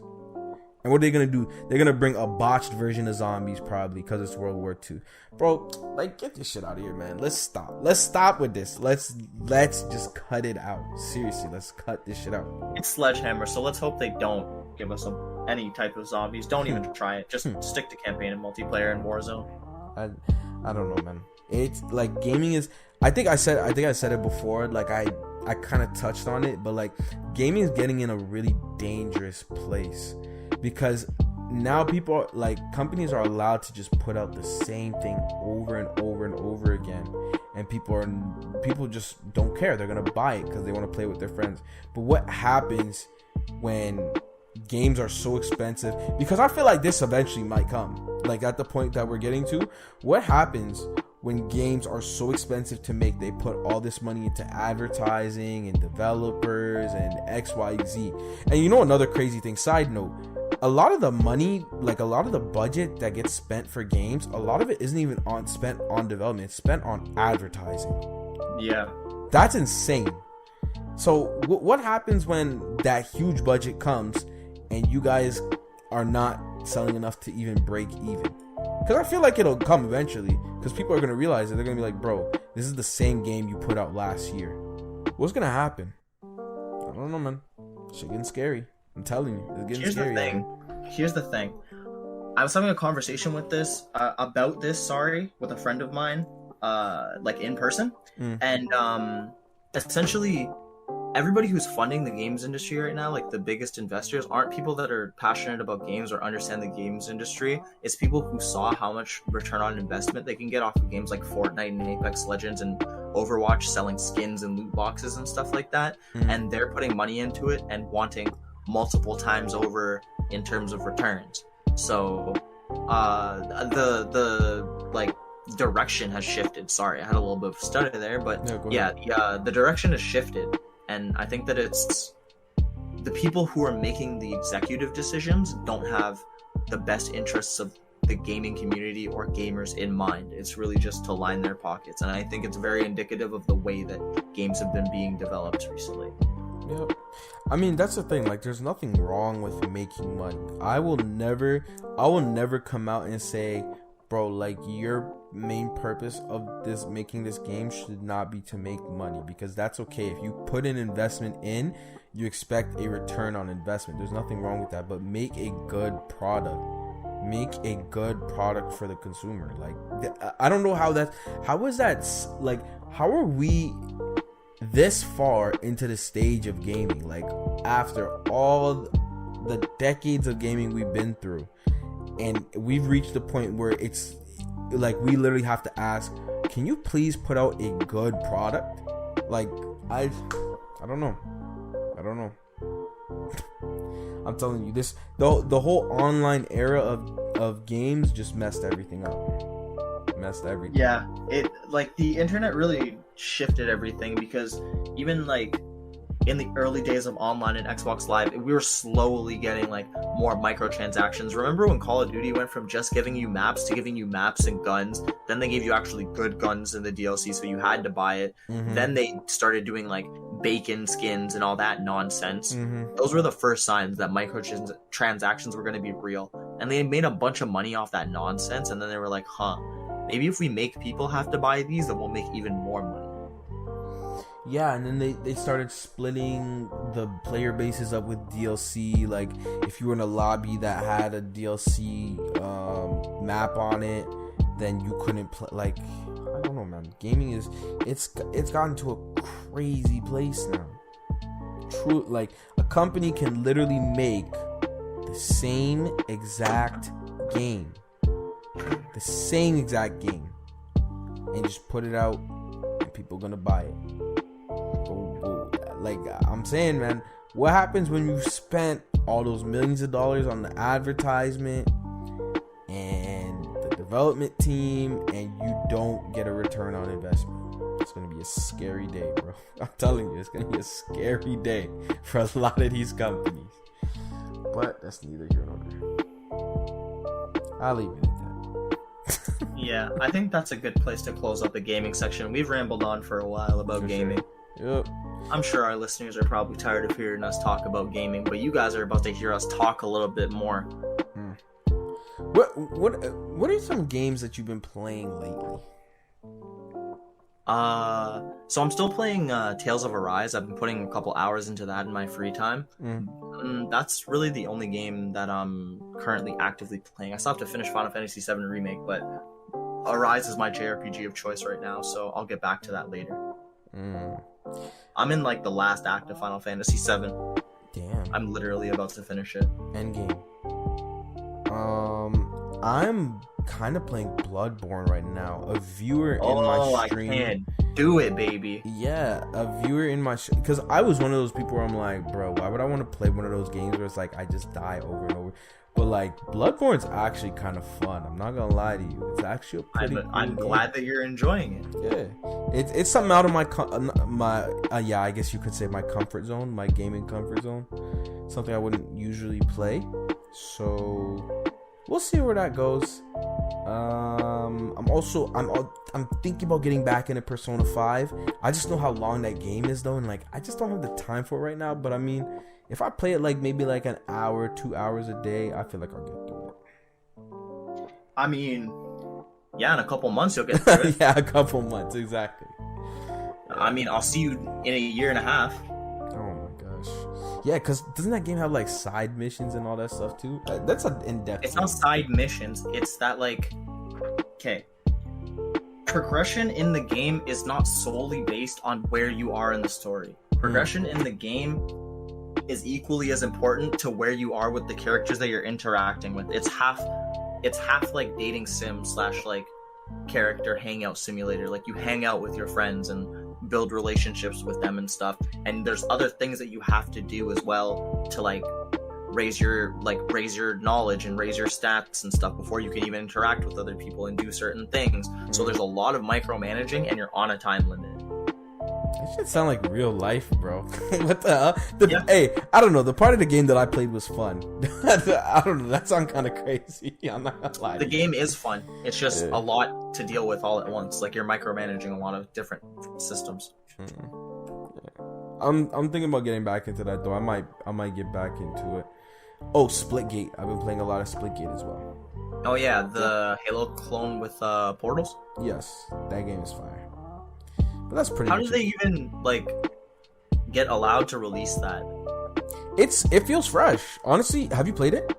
And what are they gonna do? They're gonna bring a botched version of zombies probably because it's World War II. Bro, like, get this shit out of here, man. Let's stop. Let's stop with this. Let's just cut it out. Seriously, let's cut this shit out. It's Sledgehammer, so let's hope they don't give us any type of zombies. Don't even try it. Just stick to campaign and multiplayer and Warzone. I don't know, man. It's like gaming is. I think I said it before. Like I kind of touched on it, but like gaming is getting in a really dangerous place because now companies are allowed to just put out the same thing over and over and over again, and people just don't care. They're gonna buy it because they want to play with their friends. But what happens when games are so expensive? Because I feel like this eventually might come, like at the point that we're getting to. What happens when games are so expensive to make? They put all this money into advertising and developers and XYZ. And another crazy thing, side note, a lot of the money, like a lot of the budget that gets spent for games, a lot of it isn't even spent on development. It's spent on advertising. Yeah, that's insane. So what happens when that huge budget comes and you guys are not selling enough to even break even? Because I feel like it'll come eventually, because people are going to realize that. They're going to be like, bro, this is the same game you put out last year. What's going to happen? I don't know, man. Shit getting scary. I'm telling you, it's getting scary. Here's the thing. I was having a conversation with with a friend of mine, like in person. And essentially, everybody who's funding the games industry right now, like the biggest investors, aren't people that are passionate about games or understand the games industry. It's people who saw how much return on investment they can get off of games like Fortnite and Apex Legends and Overwatch, selling skins and loot boxes and stuff like that. And they're putting money into it and wanting multiple times over in terms of returns. So the like direction has shifted. Sorry, I had a little bit of stutter there, but the direction has shifted. And I think that it's the people who are making the executive decisions don't have the best interests of the gaming community or gamers in mind. It's really just to line their pockets. And I think it's very indicative of the way that games have been being developed recently. Yep. I mean, that's the thing. Like, there's nothing wrong with making money. I will never come out and say, bro, like, your main purpose of making this game should not be to make money, because that's okay. If you put an investment in, you expect a return on investment. There's nothing wrong with that, but make a good product. Make a good product for the consumer. Like, I don't know how are we this far into the stage of gaming, like after all the decades of gaming we've been through, and we've reached the point where it's like we literally have to ask, can you please put out a good product? Like, I don't know. I'm telling you, this the whole online era of games just messed everything up. Yeah, it like the internet really shifted everything, because even like in the early days of online and Xbox Live, we were slowly getting like more microtransactions. Remember when Call of Duty went from just giving you maps to giving you maps and guns? Then they gave you actually good guns in the DLC, so you had to buy it. Then they started doing like bacon skins and all that nonsense. Those were the first signs that microtransactions were going to be real. And they made a bunch of money off that nonsense, and then they were like, maybe if we make people have to buy these, then we'll make even more money. Yeah, and then they started splitting the player bases up with DLC. Like, if you were in a lobby that had a DLC map on it, then you couldn't play. Like, I don't know, man. Gaming it's gotten to a crazy place now. True, like, a company can literally make the same exact game, and just put it out, and people gonna buy it. Like I'm saying, man, what happens when you spent all those millions of dollars on the advertisement and the development team, and you don't get a return on investment? It's gonna be a scary day, bro. I'm telling you, it's gonna be a scary day for a lot of these companies. But that's neither here nor there. I'll leave it at that. Yeah, I think that's a good place to close up the gaming section. We've rambled on for a while about gaming. Sure. Yep. I'm sure our listeners are probably tired of hearing us talk about gaming, but you guys are about to hear us talk a little bit more. What are some games that you've been playing lately? So I'm still playing Tales of Arise. I've been putting a couple hours into that in my free time. That's really the only game that I'm currently actively playing. I still have to finish Final Fantasy VII Remake, but Arise is my JRPG of choice right now, so I'll get back to that later. I'm in like the last act of Final Fantasy VII. Damn. I'm literally about to finish it. Endgame. I'm kind of playing Bloodborne right now. A viewer in my stream. I can't do it, baby. Yeah, a viewer in my because I was one of those people where I'm like, bro, why would I want to play one of those games where it's like I just die over and over? But like Bloodborne's actually kind of fun. I'm not gonna lie to you. It's actually a pretty. I'm glad that you're enjoying it. Yeah, it's something out of my I guess you could say my comfort zone, my gaming comfort zone. Something I wouldn't usually play. So we'll see where that goes. I'm thinking about getting back into Persona 5. I just know how long that game is though, and like I just don't have the time for it right now. But I mean, if I play it like maybe like an hour, 2 hours a day, I feel like I'll get through it. I mean, yeah, in a couple months you'll get through it. Yeah, a couple months, exactly. I mean, I'll see you in a year and a half. Oh my gosh. Yeah, because doesn't that game have like side missions and all that stuff too? That's an in-depth. It's not side missions. It's that like, okay, progression in the game is not solely based on where you are in the story. Progression in the game is equally as important to where you are with the characters that you're interacting with. It's half like dating sim / like character hangout simulator. Like you hang out with your friends and build relationships with them and stuff, and there's other things that you have to do as well to like raise your knowledge and raise your stats and stuff before you can even interact with other people and do certain things. So there's a lot of micromanaging, and you're on a time limit. That shit sound like real life, bro. What the hell? Hey, I don't know. The part of the game that I played was fun. I don't know. That sounds kind of crazy. I'm not gonna lie. The game is fun. It's just a lot to deal with all at once. Like you're micromanaging a lot of different systems. I'm thinking about getting back into that though. I might get back into it. Oh, Splitgate. I've been playing a lot of Splitgate as well. Oh yeah, the Halo clone with portals. Yes, that game is fire. But that's pretty. How did they even like get allowed to release that? It feels fresh. Honestly, have you played it?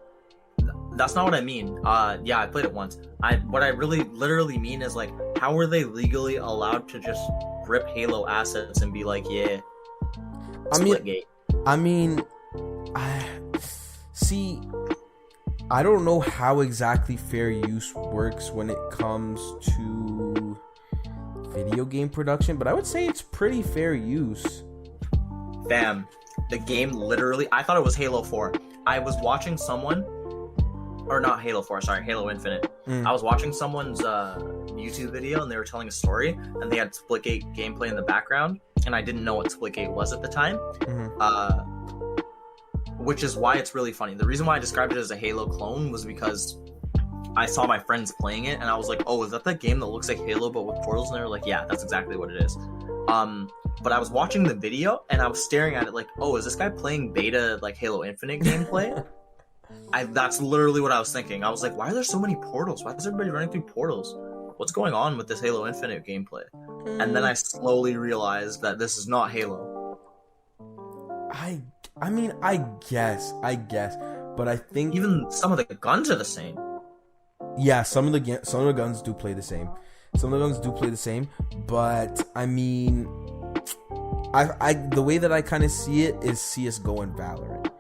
That's not what I mean. Yeah, I played it once. What I really literally mean is like, how were they legally allowed to just rip Halo assets and be like, yeah, Splitgate? I mean, see, I don't know how exactly fair use works when it comes to video game production, but I would say it's pretty fair use. Fam, the game literally, I thought it was Halo 4. I was watching someone, or not Halo 4, sorry, Halo Infinite. I was watching someone's YouTube video, and they were telling a story, and they had Splitgate gameplay in the background, and I didn't know what Splitgate was at the time. Which is why it's really funny. The reason why I described it as a Halo clone was because I saw my friends playing it, and I was like, oh, is that the game that looks like Halo but with portals? And they were like, yeah, that's exactly what it is. But I was watching the video, and I was staring at it like, oh, is this guy playing beta, like, Halo Infinite gameplay? That's literally what I was thinking. I was like, why are there so many portals? Why is everybody running through portals? what's going on with this Halo Infinite gameplay? And then I slowly realized that this is not Halo. I mean, I guess, but I think even some of the guns are the same. Yeah, some of the guns do play the same. But I mean, the way that I kind of see it is CS:GO and Valorant.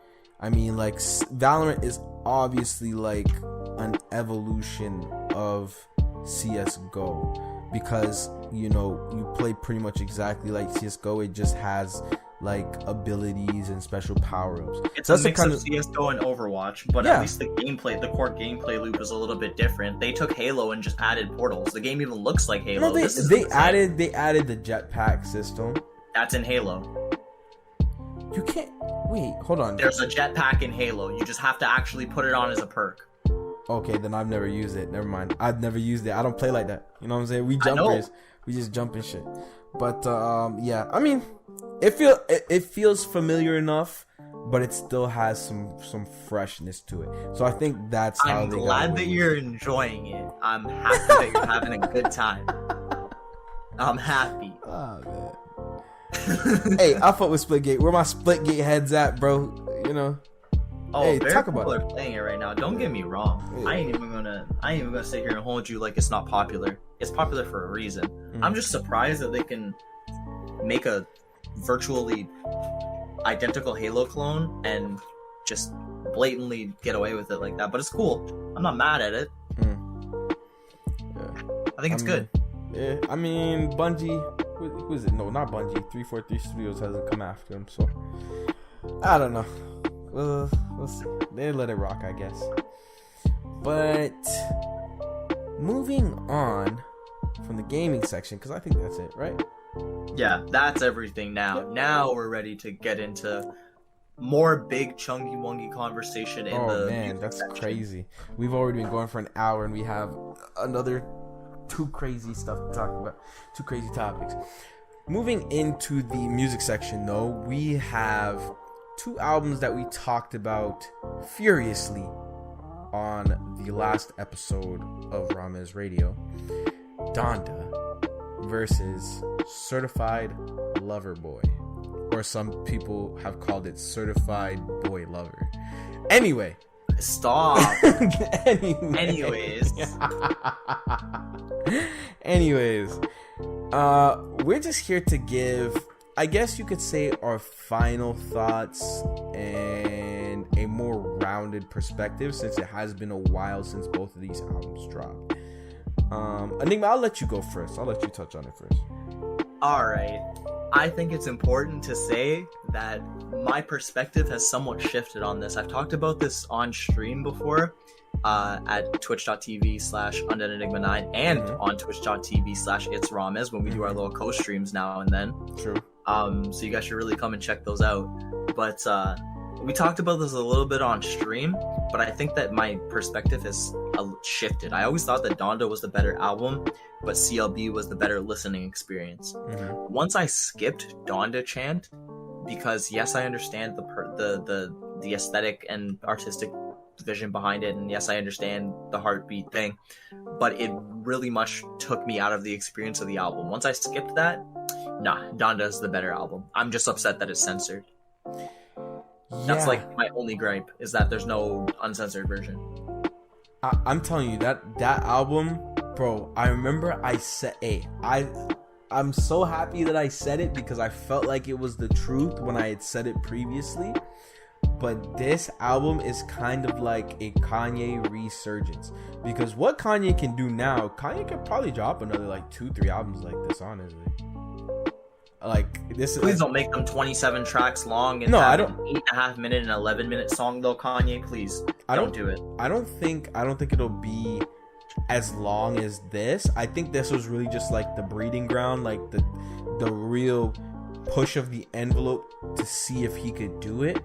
I mean, like, Valorant is obviously like an evolution of CS:GO because, you know, you play pretty much exactly like CS:GO. It just has like abilities and special power-ups. It's a mix of CS:GO and Overwatch, but at least the core gameplay loop is a little bit different. They took Halo and just added portals. The game even looks like Halo. No, they added the jetpack system. That's in Halo. You can't wait. Hold on. There's a jetpack in Halo. You just have to actually put it on as a perk. Okay, then I've never used it. Never mind. I've never used it. I don't play like that. You know what I'm saying? We jumpers. We just jump and shit. But yeah. I mean, it feels familiar enough, but it still has some freshness to it. So I think that's how I'm glad that you're enjoying it. I'm happy that you're having a good time. I'm happy. Oh man. Hey, I fuck with Splitgate. Where my Splitgate heads at, bro? You know. Oh, hey, very talk people about are playing it right now. Don't get me wrong. Yeah. I ain't even gonna sit here and hold you like it's not popular. It's popular for a reason. I'm just surprised that they can make a virtually identical Halo clone and just blatantly get away with it like that. But it's cool. I'm not mad at it. Yeah. I think it's good. Yeah, I mean, Bungie. Who is it? No, not Bungie. 343 Studios hasn't come after him, so I don't know. We'll see. They let it rock, I guess. But moving on from the gaming section, because I think that's it, right? Yeah, that's everything now. Yep. Now we're ready to get into more big chungy wongy conversation in the man, that's section. crazy. We've already been going for an hour and we have another two crazy stuff to talk about. Two crazy topics. Moving into the music section though, we have two albums that we talked about furiously on the last episode of Ramehs Radio. Donda versus Certified Lover Boy, or some people have called it Certified Boy Lover. Anyway, stop. Anyways, we're just here to give, I guess you could say, our final thoughts and a more rounded perspective, since it has been a while since both of these albums dropped. Enigma, I'll let you go first. I'll let you touch on it first. Alright. I think it's important to say that my perspective has somewhat shifted on this. I've talked about this on stream before, at twitch.tv/UndeadEnigma9 and on twitch.tv/itsramehs when we do our little co-streams now and then. True. So you guys should really come and check those out. But we talked about this a little bit on stream, but I think that my perspective has shifted. I always thought that Donda was the better album, but CLB was the better listening experience. Once I skipped Donda Chant, because yes, I understand the aesthetic and artistic vision behind it, and yes, I understand the heartbeat thing, but it really much took me out of the experience of the album. Once I skipped that, nah, Donda is the better album. I'm just upset that it's censored. That's like my only gripe, is that there's no uncensored version. I'm telling you, that album, bro, I remember I said, I'm so happy that I said it because I felt like it was the truth when I had said it previously. But this album is kind of like a Kanye resurgence, because what Kanye can do now, Kanye could probably drop another like 2-3 albums like this, honestly. Like this is, please don't make them 27 tracks long and I have don't, an 8.5 minute and 11-minute song though. Kanye, please don't do it. I don't think it'll be as long as this. I think this was really just like the breeding ground, like the real push of the envelope to see if he could do it.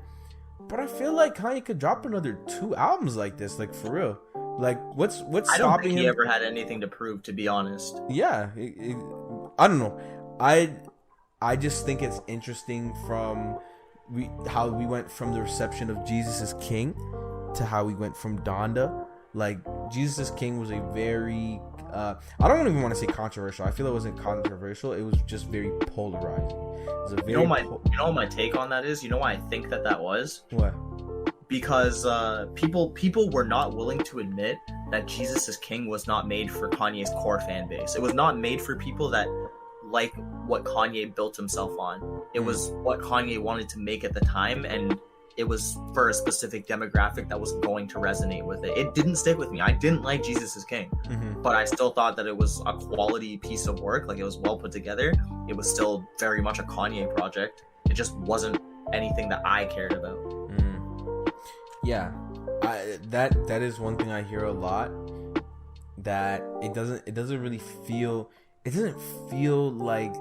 But I feel like Kanye could drop another 2 albums like this, like for real. Like what's stopping him? I don't think he ever had anything to prove, to be honest. Yeah, I don't know. I just think it's interesting from how we went from the reception of Jesus is King to how we went from Donda. Like Jesus is King was a very I don't even want to say controversial. I feel it wasn't controversial. It was just very polarizing. It was a very you know what my take on that is? You know why I think that was? What? Because people were not willing to admit that Jesus is King was not made for Kanye's core fan base. It was not made for people that like what Kanye built himself on. It was what Kanye wanted to make at the time, and it was for a specific demographic that was going to resonate with it. It didn't stick with me. I didn't like Jesus is King, but I still thought that it was a quality piece of work. Like, it was well put together. It was still very much a Kanye project. It just wasn't anything that I cared about. Yeah, that is one thing I hear a lot. That it doesn't really feel. It doesn't feel like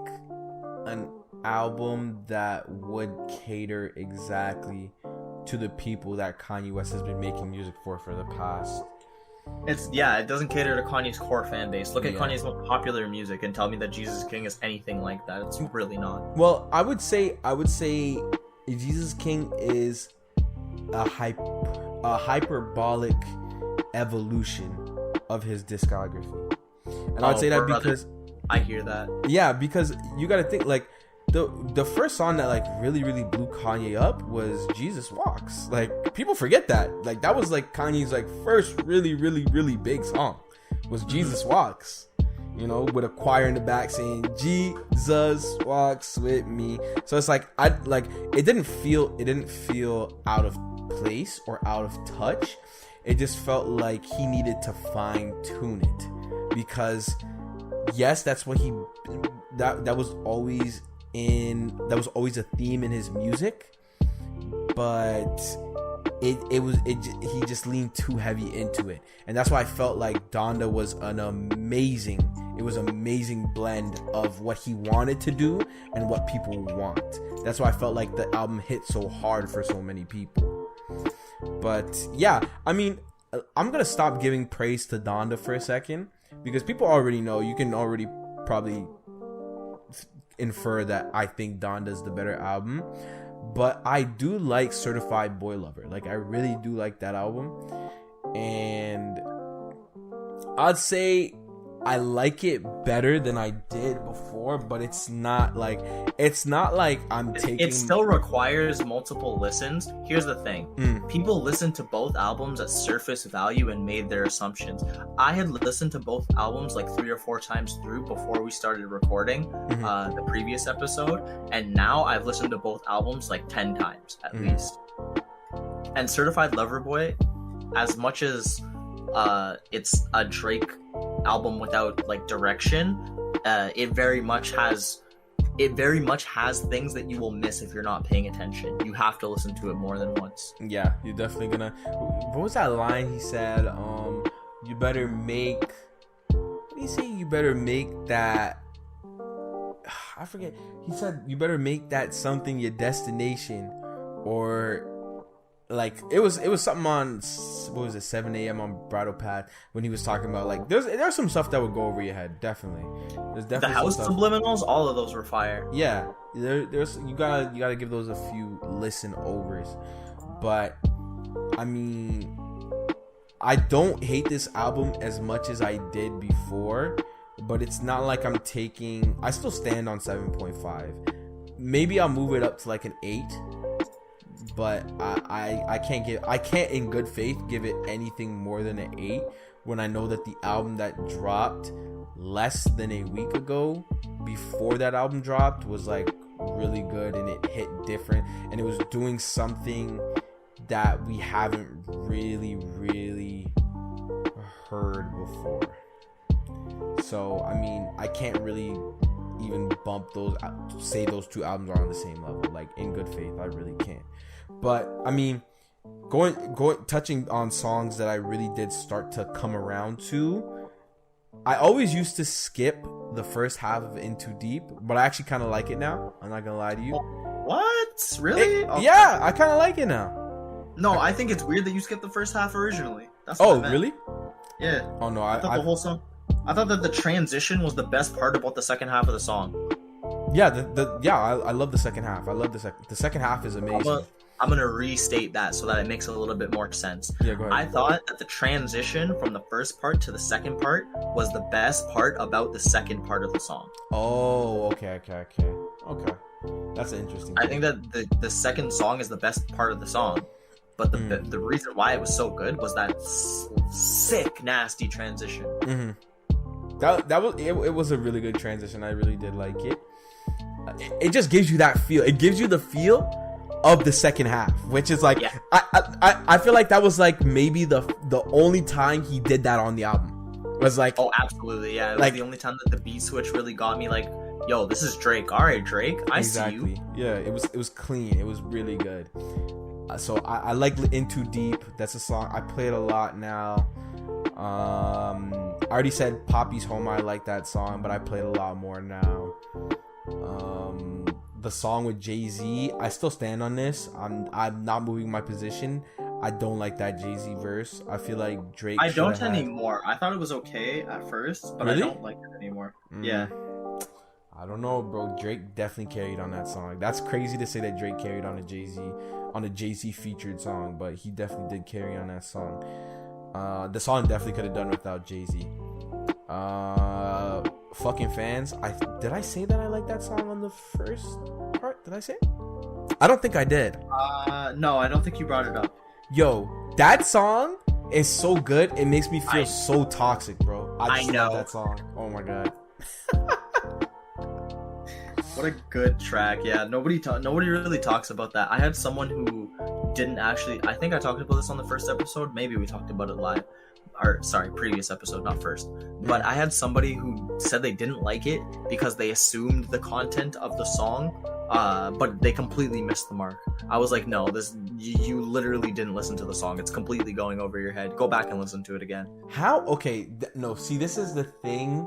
an album that would cater exactly to the people that Kanye West has been making music for the past. It doesn't cater to Kanye's core fan base. Look at Kanye's most popular music and tell me that Jesus King is anything like that. It's really not. Well, I would say Jesus King is a hyperbolic evolution of his discography. And I'd say that because I hear that. Yeah, because you got to think, like, the first song that like really blew Kanye up was Jesus Walks. Like, people forget that. Like, that was like Kanye's like first really big song was Jesus Walks. You know, with a choir in the back saying Jesus walks with me. So it's like it didn't feel out of place or out of touch. It just felt like he needed to fine tune it, because yes, that's what that was always a theme in his music, but he just leaned too heavy into it, and that's why I felt like Donda was an amazing blend of what he wanted to do and what people want. That's why I felt like the album hit so hard for so many people. But yeah, I mean, I'm gonna stop giving praise to Donda for a second, because people already know. You can already probably infer that I think Donda's the better album, but I do like Certified Boy Lover. Like, I really do like that album, and I'd say I like it better than I did before, but it's not like I'm taking. It still requires multiple listens. Here's the thing: people listened to both albums at surface value and made their assumptions. I had listened to both albums like 3 or 4 times through before we started recording the previous episode, and now I've listened to both albums like 10 times at least. And Certified Lover Boy, as much as it's a Drake album without like direction, it very much has things that you will miss if you're not paying attention. You have to listen to it more than once. Yeah, you're definitely gonna. What was that line he said? You better make. What did he say? You better make that. I forget. He said you better make that something your destination, or like it was something on, what was it, 7 a.m. on Bridal Path, when he was talking about like there's some stuff that would go over your head. Definitely, there's definitely the house subliminals. All of those were fire. Yeah, there's you gotta give those a few listen overs. But I mean, I don't hate this album as much as I did before, but it's not like I'm taking. I still stand on 7.5. Maybe I'll move it up to like an 8. But I can't in good faith give it anything more than an 8 when I know that the album that dropped less than a week ago, before that album dropped, was like really good, and it hit different, and it was doing something that we haven't really heard before. So I mean, I can't really even say those two albums are on the same level. Like, in good faith, I really can't. But I mean, touching on songs that I really did start to come around to, I always used to skip the first half of In Too Deep, but I actually kind of like it now. I'm not gonna lie to you. What? Really? Yeah, I kind of like it now. No, I think it's weird that you skipped the first half originally. That's what I meant. Really? Yeah. Oh no, I thought the whole song. I thought that the transition was the best part about the second half of the song. Yeah, I love the second half. I love the second half is amazing. I'm gonna restate that so that it makes a little bit more sense. Yeah, go ahead. I thought that the transition from the first part to the second part was the best part about the second part of the song. Oh, okay. That's interesting. I think that the second song is the best part of the song, but the reason why it was so good was that sick, nasty transition. Mm-hmm. That was it was a really good transition. I really did like it. It just gives you that feel. It gives you the feel of the second half, which is like, yeah. I feel like that was like maybe the only time he did that on the album. It was like, oh, absolutely, yeah. It was the only time that the beat switch really got me. Like, yo, this is Drake. All right, Drake, I see you. Yeah, it was clean. It was really good. So I like In Too Deep. That's a song I play it a lot now. I already said Poppy's Home. I like that song, but I play it a lot more now. The song with Jay-Z, I still stand on this. I'm not moving my position. I don't like that Jay-Z verse. I feel like Drake. I don't anymore. I thought it was okay at first, but really? I don't like it anymore. Yeah. I don't know, bro. Drake definitely carried on that song. That's crazy to say that Drake carried on a Jay-Z featured song, but he definitely did carry on that song. The song definitely could have done without Jay-Z. Fucking Fans. Did I say that I like that song on the first part? Did I say it? I don't think I did. No, I don't think you brought it up. Yo, that song is so good. It makes me feel so toxic, bro. I know love that song. Oh my god. What a good track. Yeah, nobody really talks about that. I had someone who didn't actually. I think I talked about this on the first episode. Maybe we talked about it live. Or sorry, previous episode, not first. But I had somebody who said they didn't like it because they assumed the content of the song, but they completely missed the mark. I was like, no, you literally didn't listen to the song. It's completely going over your head. Go back and listen to it again. How? Okay, no. See, this is the thing.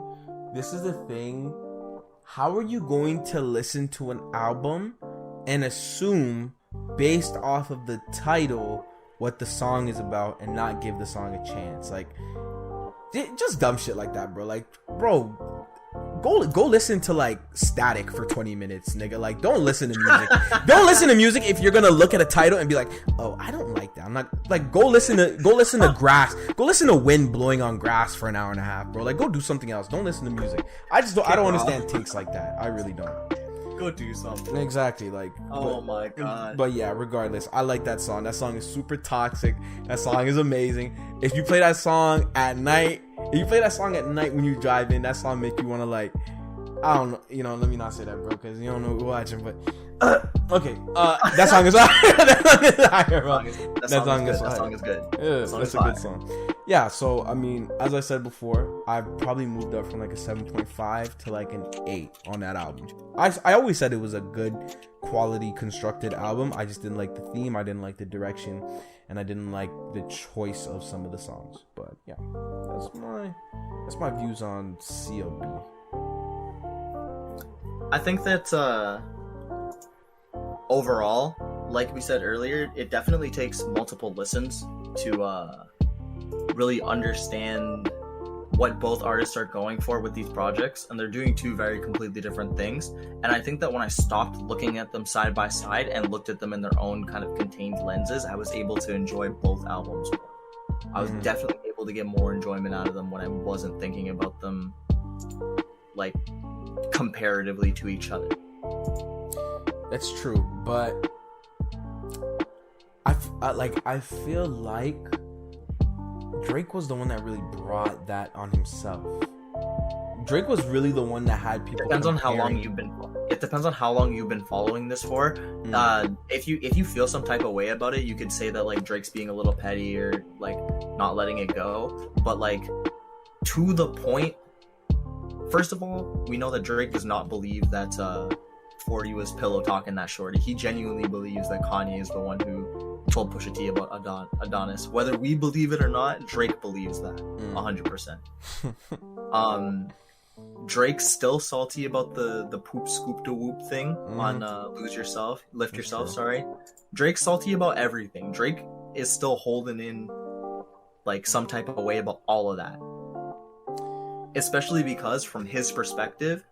How are you going to listen to an album and assume based off of the title what the song is about and not give the song a chance? Like, just dumb shit like that, bro. Like, bro, go listen to like Static for 20 minutes, nigga. Like, don't listen to music. Don't listen to music if you're gonna look at a title and be like, oh, I don't like that. I'm not like, go listen to grass. Go listen to wind blowing on grass for an hour and a half, bro. Like, go do something else. Don't listen to music. I don't understand takes like that. I really don't. Go do something. Exactly, like. Oh my god. But yeah, regardless, I like that song. That song is super toxic. That song is amazing. If you play that song at night, when you drive in, that song make you want to like, I don't know, let me not say that, bro, because you don't know who's watching, but okay, that song is fire, bro. That song is good. Yeah, that's a good song. Yeah, so I mean, as I said before, I've probably moved up from like a 7.5 to like an 8 on that album. I always said it was a good quality constructed album. I just didn't like the theme, I didn't like the direction, and I didn't like the choice of some of the songs. But yeah, that's my views on CLB. I think that overall, like we said earlier, it definitely takes multiple listens to really understand what both artists are going for with these projects, and they're doing two very completely different things. And I think that when I stopped looking at them side by side and looked at them in their own kind of contained lenses, I was able to enjoy both albums more. I was definitely able to get more enjoyment out of them when I wasn't thinking about them like comparatively to each other. That's true, but I feel like Drake was the one that really brought that on himself. Drake was really the one that had people. It depends on how long you've been following this for. If you feel some type of way about it, you could say that like Drake's being a little petty or like not letting it go. But like to the point, first of all, we know that Drake does not believe that 40 was pillow talking that shorty. He genuinely believes that Kanye is the one who told Pusha T about Adonis. Whether we believe it or not, Drake believes that 100%. Drake's still salty about the poop scoop to whoop thing on Lift Yourself. Sorry, Drake's salty about everything. Drake is still holding in like some type of way about all of that, especially because from his perspective,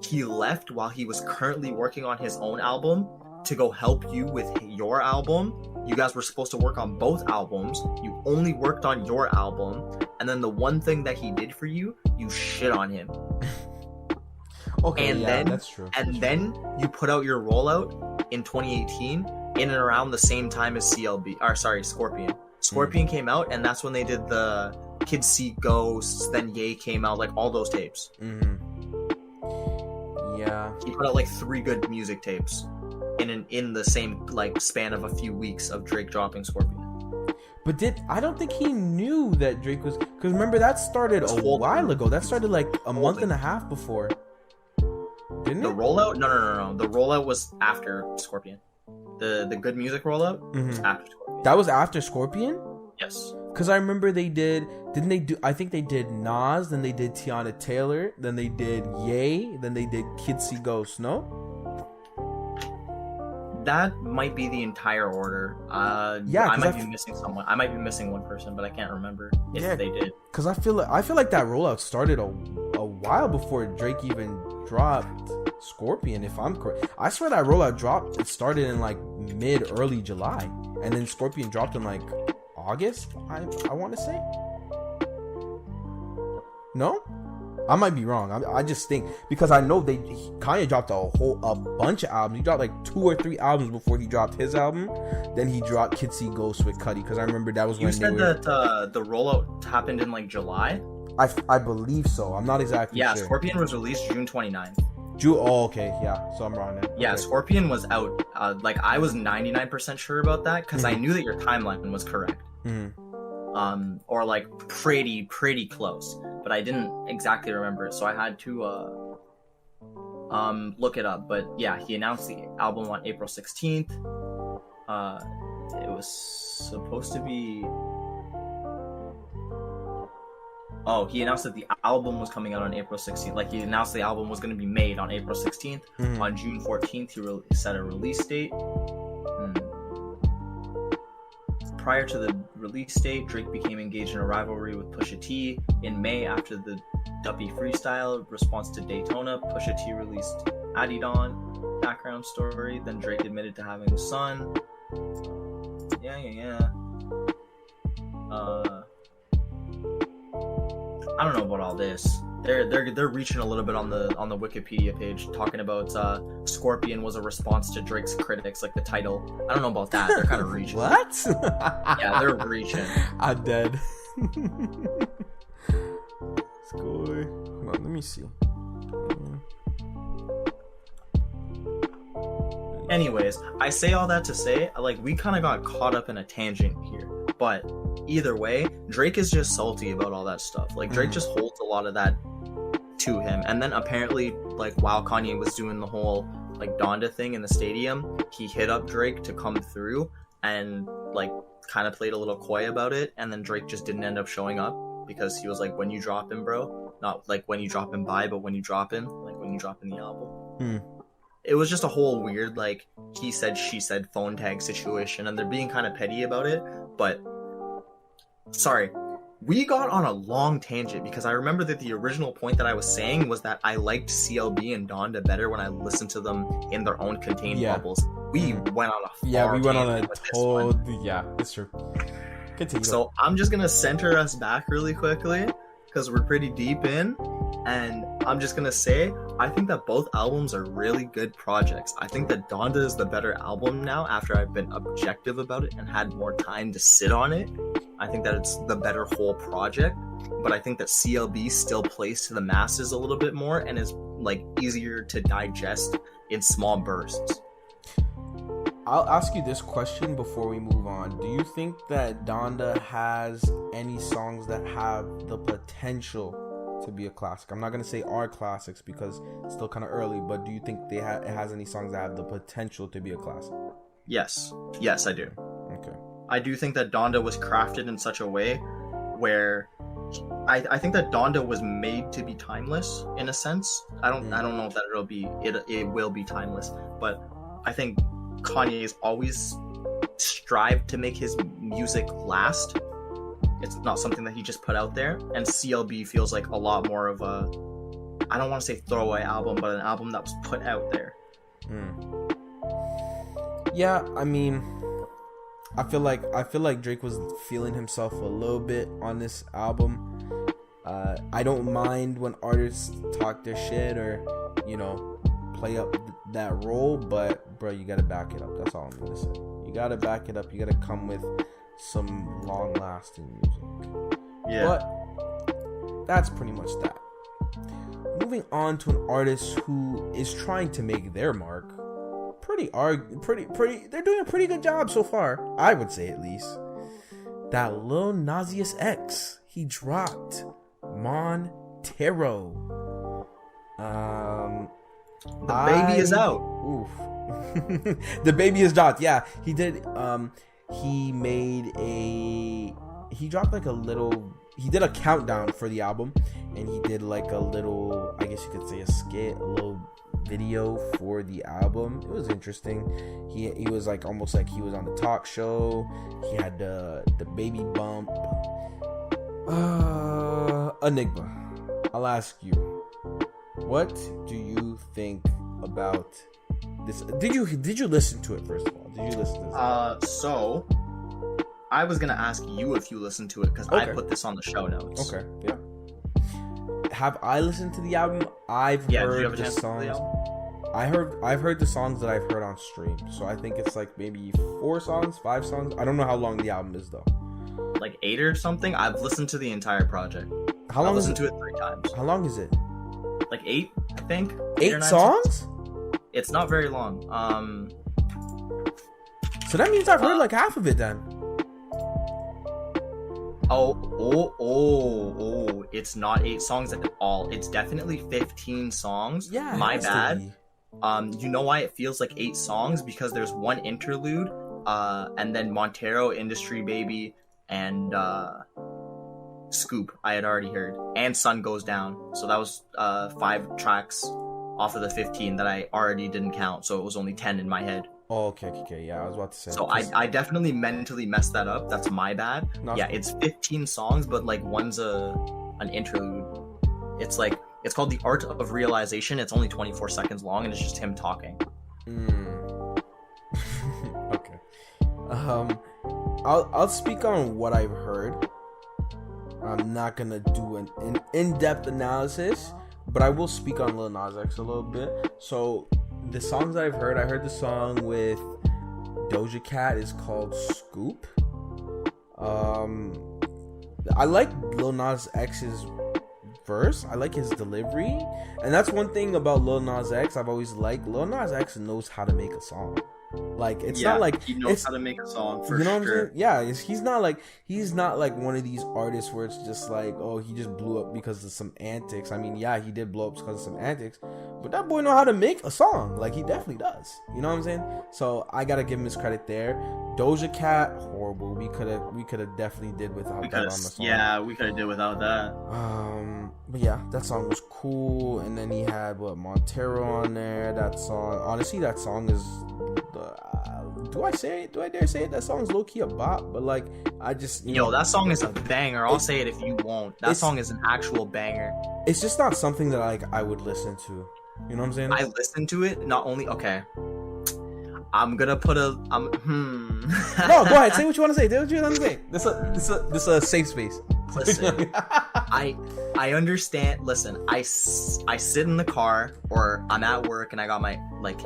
he left while he was currently working on his own album to go help you with your album. You guys were supposed to work on both albums. You only worked on your album, and then the one thing that he did for you, you shit on him. Okay, and yeah, then, that's true. And then you put out your rollout in 2018 in and around the same time as Scorpion. Scorpion came out, and that's when they did the Kids See Ghosts, then Ye came out, like all those tapes. Yeah. He put out like 3 good music tapes in the same like span of a few weeks of Drake dropping Scorpion. But I don't think he knew that Drake was, because remember that started a while ago. That started like a month and a half before. Didn't it? The rollout? No. The rollout was after Scorpion. The good music rollout was after Scorpion. That was after Scorpion? Yes. Because I remember I think they did Nas, then they did Tiana Taylor, then they did Ye, then they did Kids See Ghosts, no? That might be the entire order. Yeah, I might be missing someone. I might be missing one person, but I can't remember if they did. Because I feel like that rollout started a while before Drake even dropped Scorpion, if I'm correct. I swear that rollout dropped. It started in like early July, and then Scorpion dropped in like August. I want to say. No, I might be wrong. I just think, because I know Kanye dropped a bunch of albums. He dropped like 2 or 3 albums before he dropped his album. Then he dropped Kids See Ghosts with Cudi, because I remember that was when you said that the rollout happened in like July. I believe so. I'm not exactly sure. Scorpion was released June 29th. Oh, okay, yeah. So I'm wrong then. Yeah, okay. Scorpion was out. Like I was 99% sure about that because I knew that your timeline was correct. Or like pretty close, but I didn't exactly remember it, so I had to look it up. But yeah, he announced the album on April 16th. It was supposed to be. Oh, he announced that the album was coming out on April 16th. Like, he announced the album was going to be made on April 16th. On June 14th, he set a release date. Prior to the release date, Drake became engaged in a rivalry with Pusha T. In May, after the Duppy freestyle response to Daytona, Pusha T released Adidon background story. Then Drake admitted to having a son. Yeah. I don't know about all this. They're reaching a little bit on the Wikipedia page, talking about Scorpion was a response to Drake's critics, like the title. I don't know about that. They're kind of reaching. What? Yeah, they're reaching. I'm dead. Score. Hold on, let me see. Anyways, I say all that to say, like, we kind of got caught up in a tangent here, but either way, Drake is just salty about all that stuff. Like, Drake just holds a lot of that to him. And then apparently, like, while Kanye was doing the whole, like, Donda thing in the stadium, he hit up Drake to come through and, like, kind of played a little coy about it. And then Drake just didn't end up showing up because he was like, when you drop him, bro. Not, like, when you drop him by, but when you drop him. Like, when you drop in the album. It was just a whole weird, like, he said, she said phone tag situation. And they're being kind of petty about it. But sorry, we got on a long tangent because I remember that the original point that I was saying was that I liked CLB and Donda better when I listened to them in their own contained bubbles. We went on a that's true. Continue. So I'm just gonna center us back really quickly because we're pretty deep in, and I'm just gonna say I think that both albums are really good projects. I think that Donda is the better album now after I've been objective about it and had more time to sit on it. I think that it's the better whole project, but I think that CLB still plays to the masses a little bit more and is like easier to digest in small bursts. I'll ask you this question before we move on. Do you think that Donda has any songs that have the potential to be a classic? I'm not going to say are classics because it's still kind of early, but do you think it has any songs that have the potential to be a classic? Yes, I do. Okay. I do think that Donda was crafted in such a way where I think that Donda was made to be timeless in a sense. I don't know if that it will be timeless, but I think Kanye's always strived to make his music last. It's not something that he just put out there, and CLB feels like a lot more of a, I don't want to say throwaway album, but an album that was put out there. Yeah, I mean, I feel like Drake was feeling himself a little bit on this album. I don't mind when artists talk their shit or, you know, play up that role, but bro, you gotta back it up. That's all I'm gonna say. You gotta back it up. You gotta come with some long-lasting music. Yeah. But that's pretty much that. Moving on to an artist who is trying to make their mark. They're doing a pretty good job so far, I would say, at least. That Lil Nas X, he dropped Monter9. The baby is out. Oof. The baby is dropped. Yeah, he did. He dropped like a little. He did a countdown for the album, and he did like a little, I guess you could say, a skit, a little video for the album. It was interesting. He was like almost like he was on the talk show. He had the baby bump. Enigma, I'll ask you, what do you think about this? Did you listen to it first of all? Did you listen to this? So I was gonna ask you if you listened to it because I put this on the show notes. Okay, yeah. Have I listened to the album? I've heard the songs. I've heard the songs that I've heard on stream. So I think it's like maybe 4 songs, 5 songs. I don't know how long the album is though. Like 8 or something. I've listened to the entire project. How long? I've listened to it 3 times. How long is it? Like 8, I think. 8 songs? It's not very long. So that means I've heard like half of it then. Oh, it's not 8 songs at all. It's definitely 15 songs. Yeah. My bad. You know why it feels like 8 songs? Because there's one interlude, and then Montero, Industry Baby, and Scoop I had already heard. And Sun Goes Down. So that was 5 tracks off of the 15 that I already didn't count. So it was only 10 in my head. Oh, okay. Yeah, I was about to say. So I definitely mentally messed that up. That's my bad. Yeah, it's 15 songs, but like one's an interlude. It's called The Art of Realization. It's only 24 seconds long, and it's just him talking. Okay. I'll speak on what I've heard. I'm not gonna do an in-depth analysis, but I will speak on Lil Nas X a little bit. So the songs that I heard the song with Doja Cat is called Scoop. I like Lil Nas X's verse. I like his delivery, and that's one thing about Lil Nas X I've always liked. Lil Nas X knows how to make a song. Like it's not like he knows how to make a song for know sure. What I'm saying? Yeah, he's not like one of these artists where it's just like, oh, he just blew up because of some antics. I mean, yeah, he did blow up because of some antics, but that boy know how to make a song. Like he definitely does. You know what I'm saying? So I gotta give him his credit there. Doja Cat, horrible. We could have definitely did without that on the song. Yeah, we could have did without that. But yeah, that song was cool. And then he had Montero on there. That song, honestly, that song is. Do I dare say it? That song's low key a bop, but like I just that song is a banger. I'll say it if you won't. That song is an actual banger. It's just not something that I would listen to. You know what I'm saying? I listened to it. Not only I'm gonna put a No, go ahead. Say what you want to say. Do what you want to say. This is a safe space. Listen, I understand. Listen, I sit in the car or I'm at work and I got my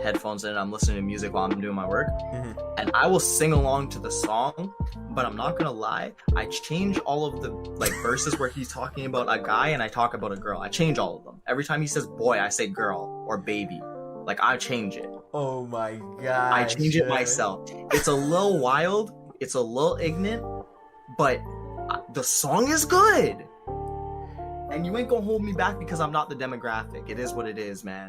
headphones in and I'm listening to music while I'm doing my work, and I will sing along to the song. But I'm not gonna lie, I change all of the verses where he's talking about a guy and I talk about a girl. I change all of them. Every time he says boy, I say girl or baby. Like I change it. Oh my god! I change it myself. It's a little wild. It's a little ignorant, but the song is good. And you ain't gonna hold me back because I'm not the demographic. It is what it is, man.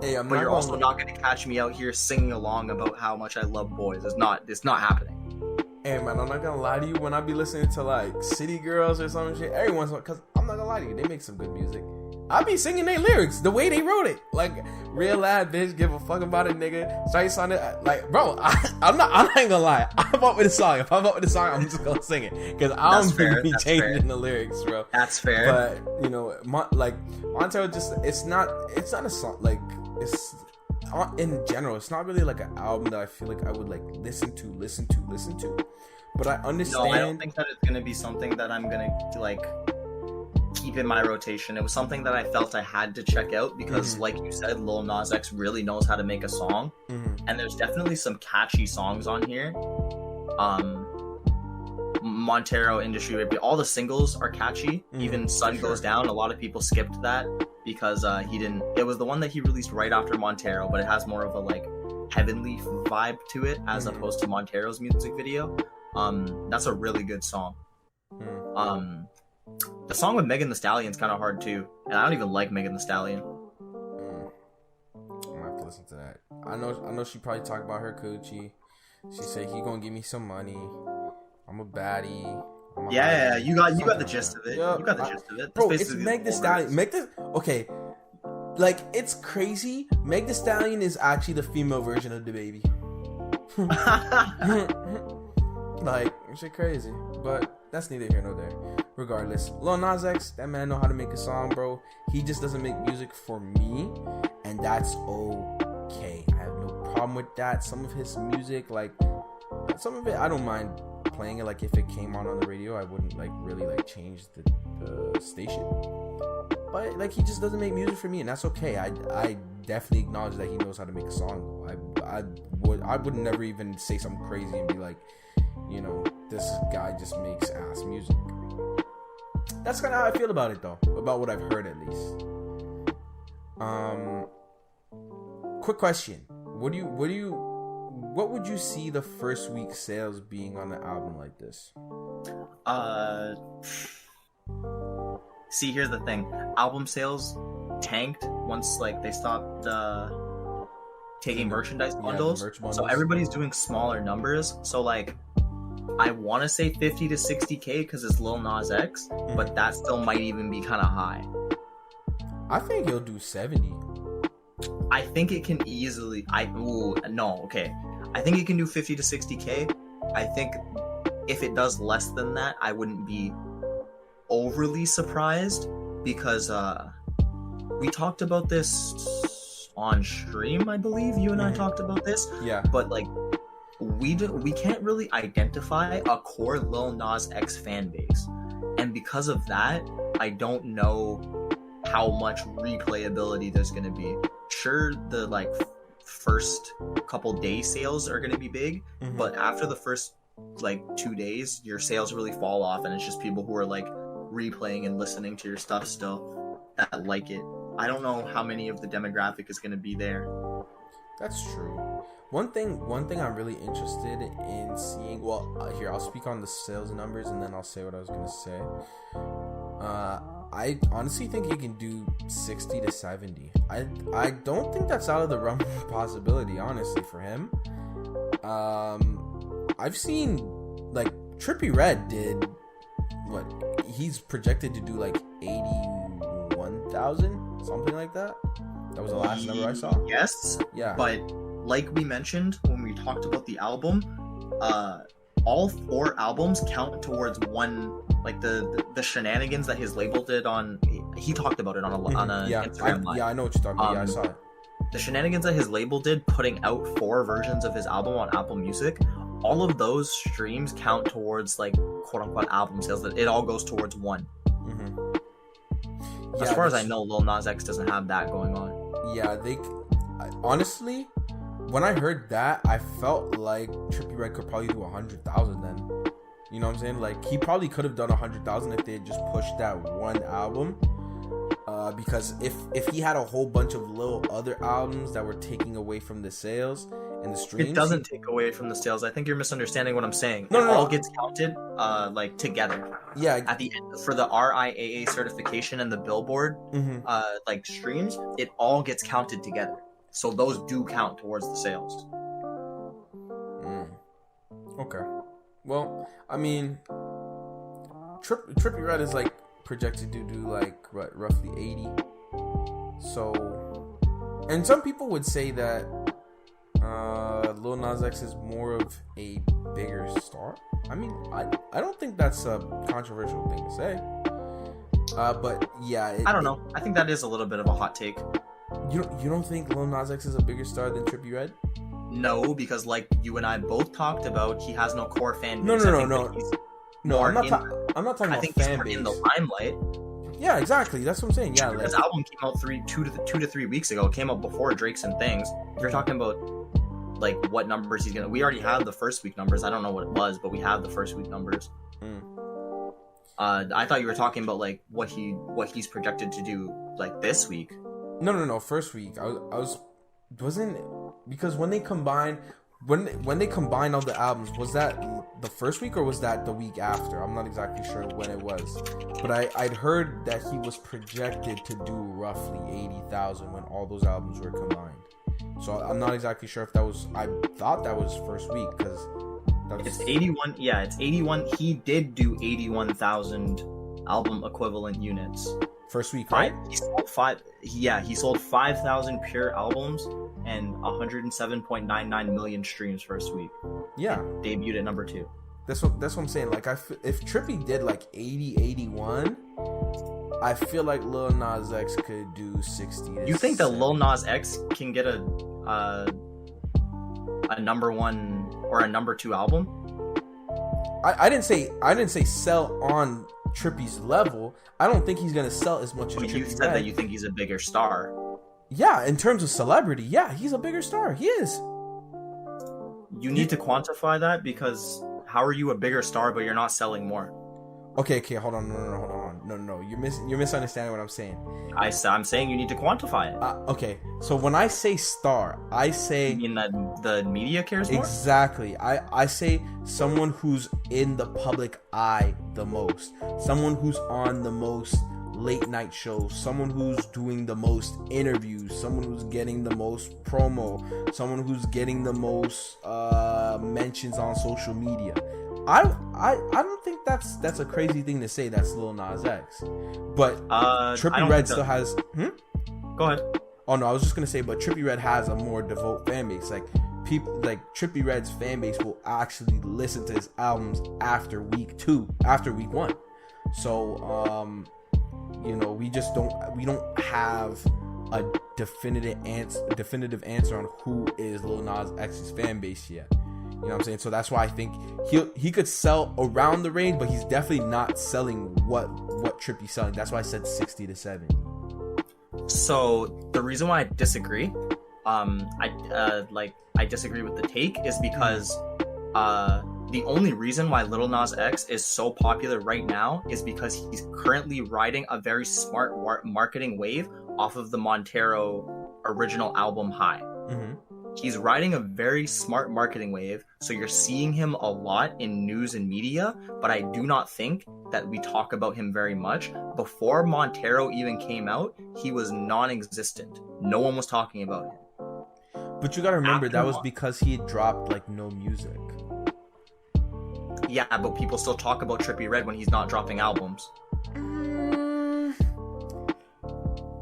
Hey, but you're also not gonna catch me out here singing along about how much I love boys. It's not happening. Hey man, I'm not gonna lie to you. When I be listening to City Girls or some shit, every once in a while, cause I'm not gonna lie to you, they make some good music. I be singing their lyrics the way they wrote it. Like, real ass bitch, give a fuck about a nigga. Straight son it. Like, bro, I'm not gonna lie. I'm up with the song. If I'm up with the song, I'm just gonna sing it. Cause I don't really be changing the lyrics, bro. That's fair. But, Montero just, it's not a song. Like, it's, in general, it's not really like an album that I feel like I would like listen to. But I understand. No, I don't think that it's gonna be something that I'm gonna like keep in my rotation. It was something that I felt I had to check out because, like you said, Lil Nas X really knows how to make a song, and there's definitely some catchy songs on here. Montero, Industry Review, all the singles are catchy. Even Sun Goes Down, a lot of people skipped that because it was the one that he released right after Montero, but it has more of a like heavenly vibe to it as opposed to Montero's music video. That's a really good song. The song with Megan Thee Stallion's kind of hard too, and I don't even like Megan Thee Stallion. I'm gonna have to listen to that. I know she probably talked about her coochie. She said he gonna give me some money. I'm a baddie. Yeah, you got the gist of it. Yep. You got the gist of it. Bro, it's Meg Thee Stallion. Okay, like it's crazy. Meg Thee Stallion is actually the female version of the baby. Like, shit crazy. But that's neither here nor there. Regardless, Lil Nas X, that man know how to make a song, bro. He just doesn't make music for me, and that's okay. I have no problem with that. Some of his music, like some of it, I don't mind playing it. Like if it came on the radio, I wouldn't like really like change the station. But like he just doesn't make music for me, and that's okay. I definitely acknowledge that he knows how to make a song. I would never even say something crazy and be like, you know, this guy just makes ass music. That's kind of how I feel about it, though. About what I've heard, at least. Quick question: What would you see the first week sales being on an album like this? See, here's the thing: album sales tanked once like they stopped taking merchandise bundles. So everybody's doing smaller numbers. So like, I want to say 50 to 60K because it's Lil Nas X, but that still might even be kind of high. I think he'll do 70. I think it can easily. I think it can do 50 to 60K. I think if it does less than that, I wouldn't be overly surprised because we talked about this on stream. I believe you and I talked about this. Yeah. But like, we can't really identify a core Lil Nas X fan base, and because of that, I don't know how much replayability there's going to be. Sure, the like first couple day sales are going to be big, but after the first like 2 days, your sales really fall off, and it's just people who are like replaying and listening to your stuff still that like it. I don't know how many of the demographic is going to be there. That's true. One thing I'm really interested in seeing. Well, here I'll speak on the sales numbers, and then I'll say what I was gonna say. I honestly think he can do 60 to 70. I don't think that's out of the realm of possibility, honestly, for him. I've seen like Trippie Redd did what he's projected to do like 81,000, something like that. That was the last number I saw. Yes. Yeah. But like we mentioned when we talked about the album, all 4 albums count towards one. Like the shenanigans that his label did on, he talked about it on a Instagram live. Yeah, I know what you're talking about. Yeah, I saw it. The shenanigans that his label did, putting out 4 versions of his album on Apple Music, all of those streams count towards like quote unquote album sales. That it all goes towards one. Yeah, as far as I know, Lil Nas X doesn't have that going on. Yeah, honestly, when I heard that, I felt like Trippie Redd could probably do 100,000 then. You know what I'm saying? Like, he probably could have done 100,000 if they had just pushed that one album. Because if he had a whole bunch of little other albums that were taking away from the sales and the streams, it doesn't take away from the sales. I think you're misunderstanding what I'm saying. No, it all gets counted like together. Yeah. At the end, for the RIAA certification and the Billboard like streams, it all gets counted together. So those do count towards the sales. Okay. Well, I mean, Trippie Redd is like projected to do like roughly 80. So, and some people would say that Lil Nas X is more of a bigger star. I mean, I don't think that's a controversial thing to say. But yeah, I don't know. I think that is a little bit of a hot take. You don't think Lil Nas X is a bigger star than Trippie Redd? No, because like you and I both talked about, he has no core fan No, base. no. I'm not talking about I think fan he's base. in the limelight. Yeah, exactly. That's what I'm saying. Yeah, His album came out 2 to 3 weeks ago. It came out before Drake's and Things. If you're talking about like what numbers he's gonna, we already have the first week numbers. I don't know what it was, but we have the first week numbers. I thought you were talking about like what he's projected to do like this week. No. First week, wasn't because when they combined all the albums, was that the first week or was that the week after? I'm not exactly sure when it was, but I'd heard that he was projected to do roughly 80,000 when all those albums were combined. So I'm not exactly sure if that was. I thought that was first week because it's 81. Yeah, it's 81. He did do 81,000 album equivalent units. First week, right? He sold 5. Yeah, he sold 5,000 pure albums and 107.99 million streams first week. Yeah, it debuted at number 2. That's what I'm saying. Like, if Trippie did like 80, 81, I feel like Lil Nas X could do 60. You think that Lil Nas X can get a number 1 or a number 2 album? I didn't say sell on Trippie's level. I don't think he's gonna sell as much as Trippie. You said that you think he's a bigger star. Yeah, in terms of celebrity, yeah, he's a bigger star. He is. You need to quantify that, because how are you a bigger star but you're not selling more? Okay, hold on. No. You're misunderstanding what I'm saying. I'm saying you need to quantify it. Okay, so when I say star, I say... You mean that the media cares more? Exactly. I say someone who's in the public eye the most. Someone who's on the most late night shows. Someone who's doing the most interviews. Someone who's getting the most promo. Someone who's getting the most mentions on social media. I don't think that's a crazy thing to say. That's Lil Nas X, but Trippie Redd still has. Go ahead. Oh no, I was just gonna say, but Trippie Redd has a more devout fan base. Like people, like Trippie Redd's fan base will actually listen to his albums after week 1. So we don't have a definitive answer on who is Lil Nas X's fan base yet. You know what I'm saying? So that's why I think he could sell around the range, but he's definitely not selling what Trippie's selling. That's why I said 60 to 70. So the reason why I disagree, I disagree with the take is because the only reason why Lil Nas X is so popular right now is because he's currently riding a very smart marketing wave off of the Montero original album High. Mm-hmm. He's riding a very smart marketing wave, so you're seeing him a lot in news and media, but I do not think that we talk about him very much. Before Montero even came out, he was non-existent. No one was talking about him. But you gotta remember, that was because he had dropped like no music. Yeah, but people still talk about Trippie Redd when he's not dropping albums.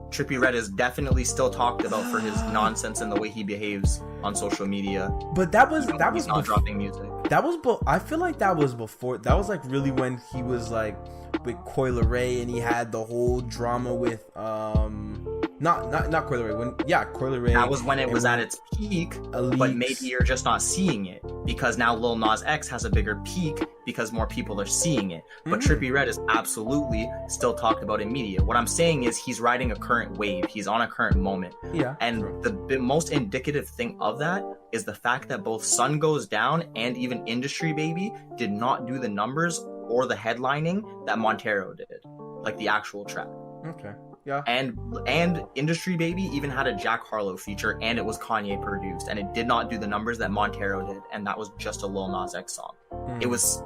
Trippie Redd is definitely still talked about for his nonsense and the way he behaves on social media. But that was not dropping music. I feel like that was before. That was like really when he was like with Coi Leray, and he had the whole drama with not Coi Leray. Coi Leray. That was when it was at its peak, but maybe you're just not seeing it because now Lil Nas X has a bigger peak because more people are seeing it. But Trippie Redd is absolutely still talked about in media. What I'm saying is he's riding a current wave. He's on a current moment. Yeah. And the most indicative thing of that is the fact that both Sun Goes Down and even Industry Baby did not do the numbers or the headlining that Montero did, like the actual track. Okay. Yeah. And Industry Baby even had a Jack Harlow feature, and it was Kanye produced, and it did not do the numbers that Montero did, and that was just a Lil Nas X song. It was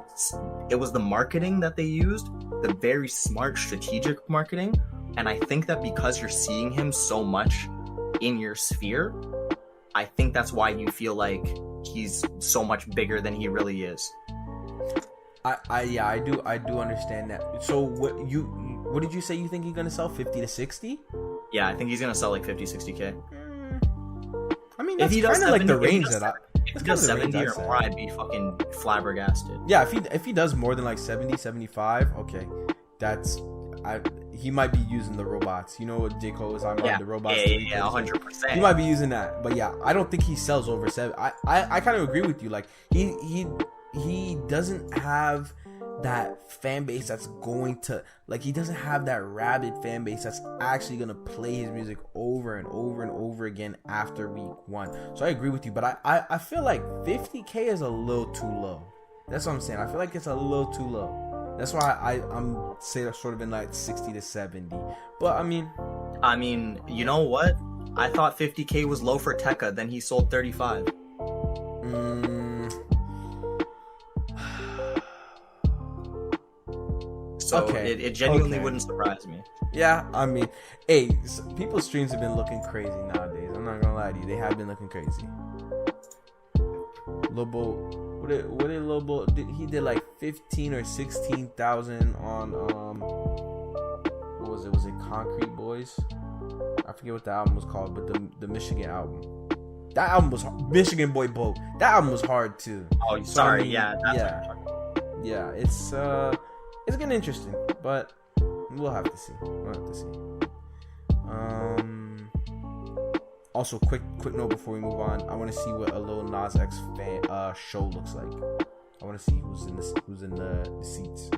the marketing that they used, the very smart strategic marketing, and I think that because you're seeing him so much in your sphere, I think that's why you feel like he's so much bigger than he really is. I do understand that. So what did you say you think he's gonna sell? 50 to 60? Yeah, I think he's gonna sell like 50-60K. I mean, that's kind of like the range that I... If he does 70 or more, I'd be fucking flabbergasted. Yeah, if he does more than like 70, 75, okay, he might be using the robots. You know what J. Cole was talking about, the robots. Yeah, 100%. He might be using that, but yeah, I don't think he sells over 7. I kind of agree with you. Like he doesn't have that fan base that's going to, like, he doesn't have that rabid fan base that's actually gonna play his music over and over and over again after week 1. So I agree with you, but I feel like 50K is a little too low. That's what I'm saying. I feel like it's a little too low. That's why I'm saying sort of in like 60 to 70. But I mean, you know what? I thought 50K was low for Tekka. Then he sold 35. So okay. It genuinely wouldn't surprise me. Yeah, I mean, hey, people's streams have been looking crazy nowadays. I'm not gonna lie to you, they have been looking crazy. Lobo, what did Lobo? He did like 15 or 16,000 on what was it? Was it Concrete Boys? I forget what the album was called, but the Michigan album. That album was Michigan Boy Boat. That album was hard too. Oh, sorry, yeah, it's getting interesting, but we'll have to see. Also, quick note before we move on. I want to see what a Lil Nas X fan show looks like. I want to see who's in the seats.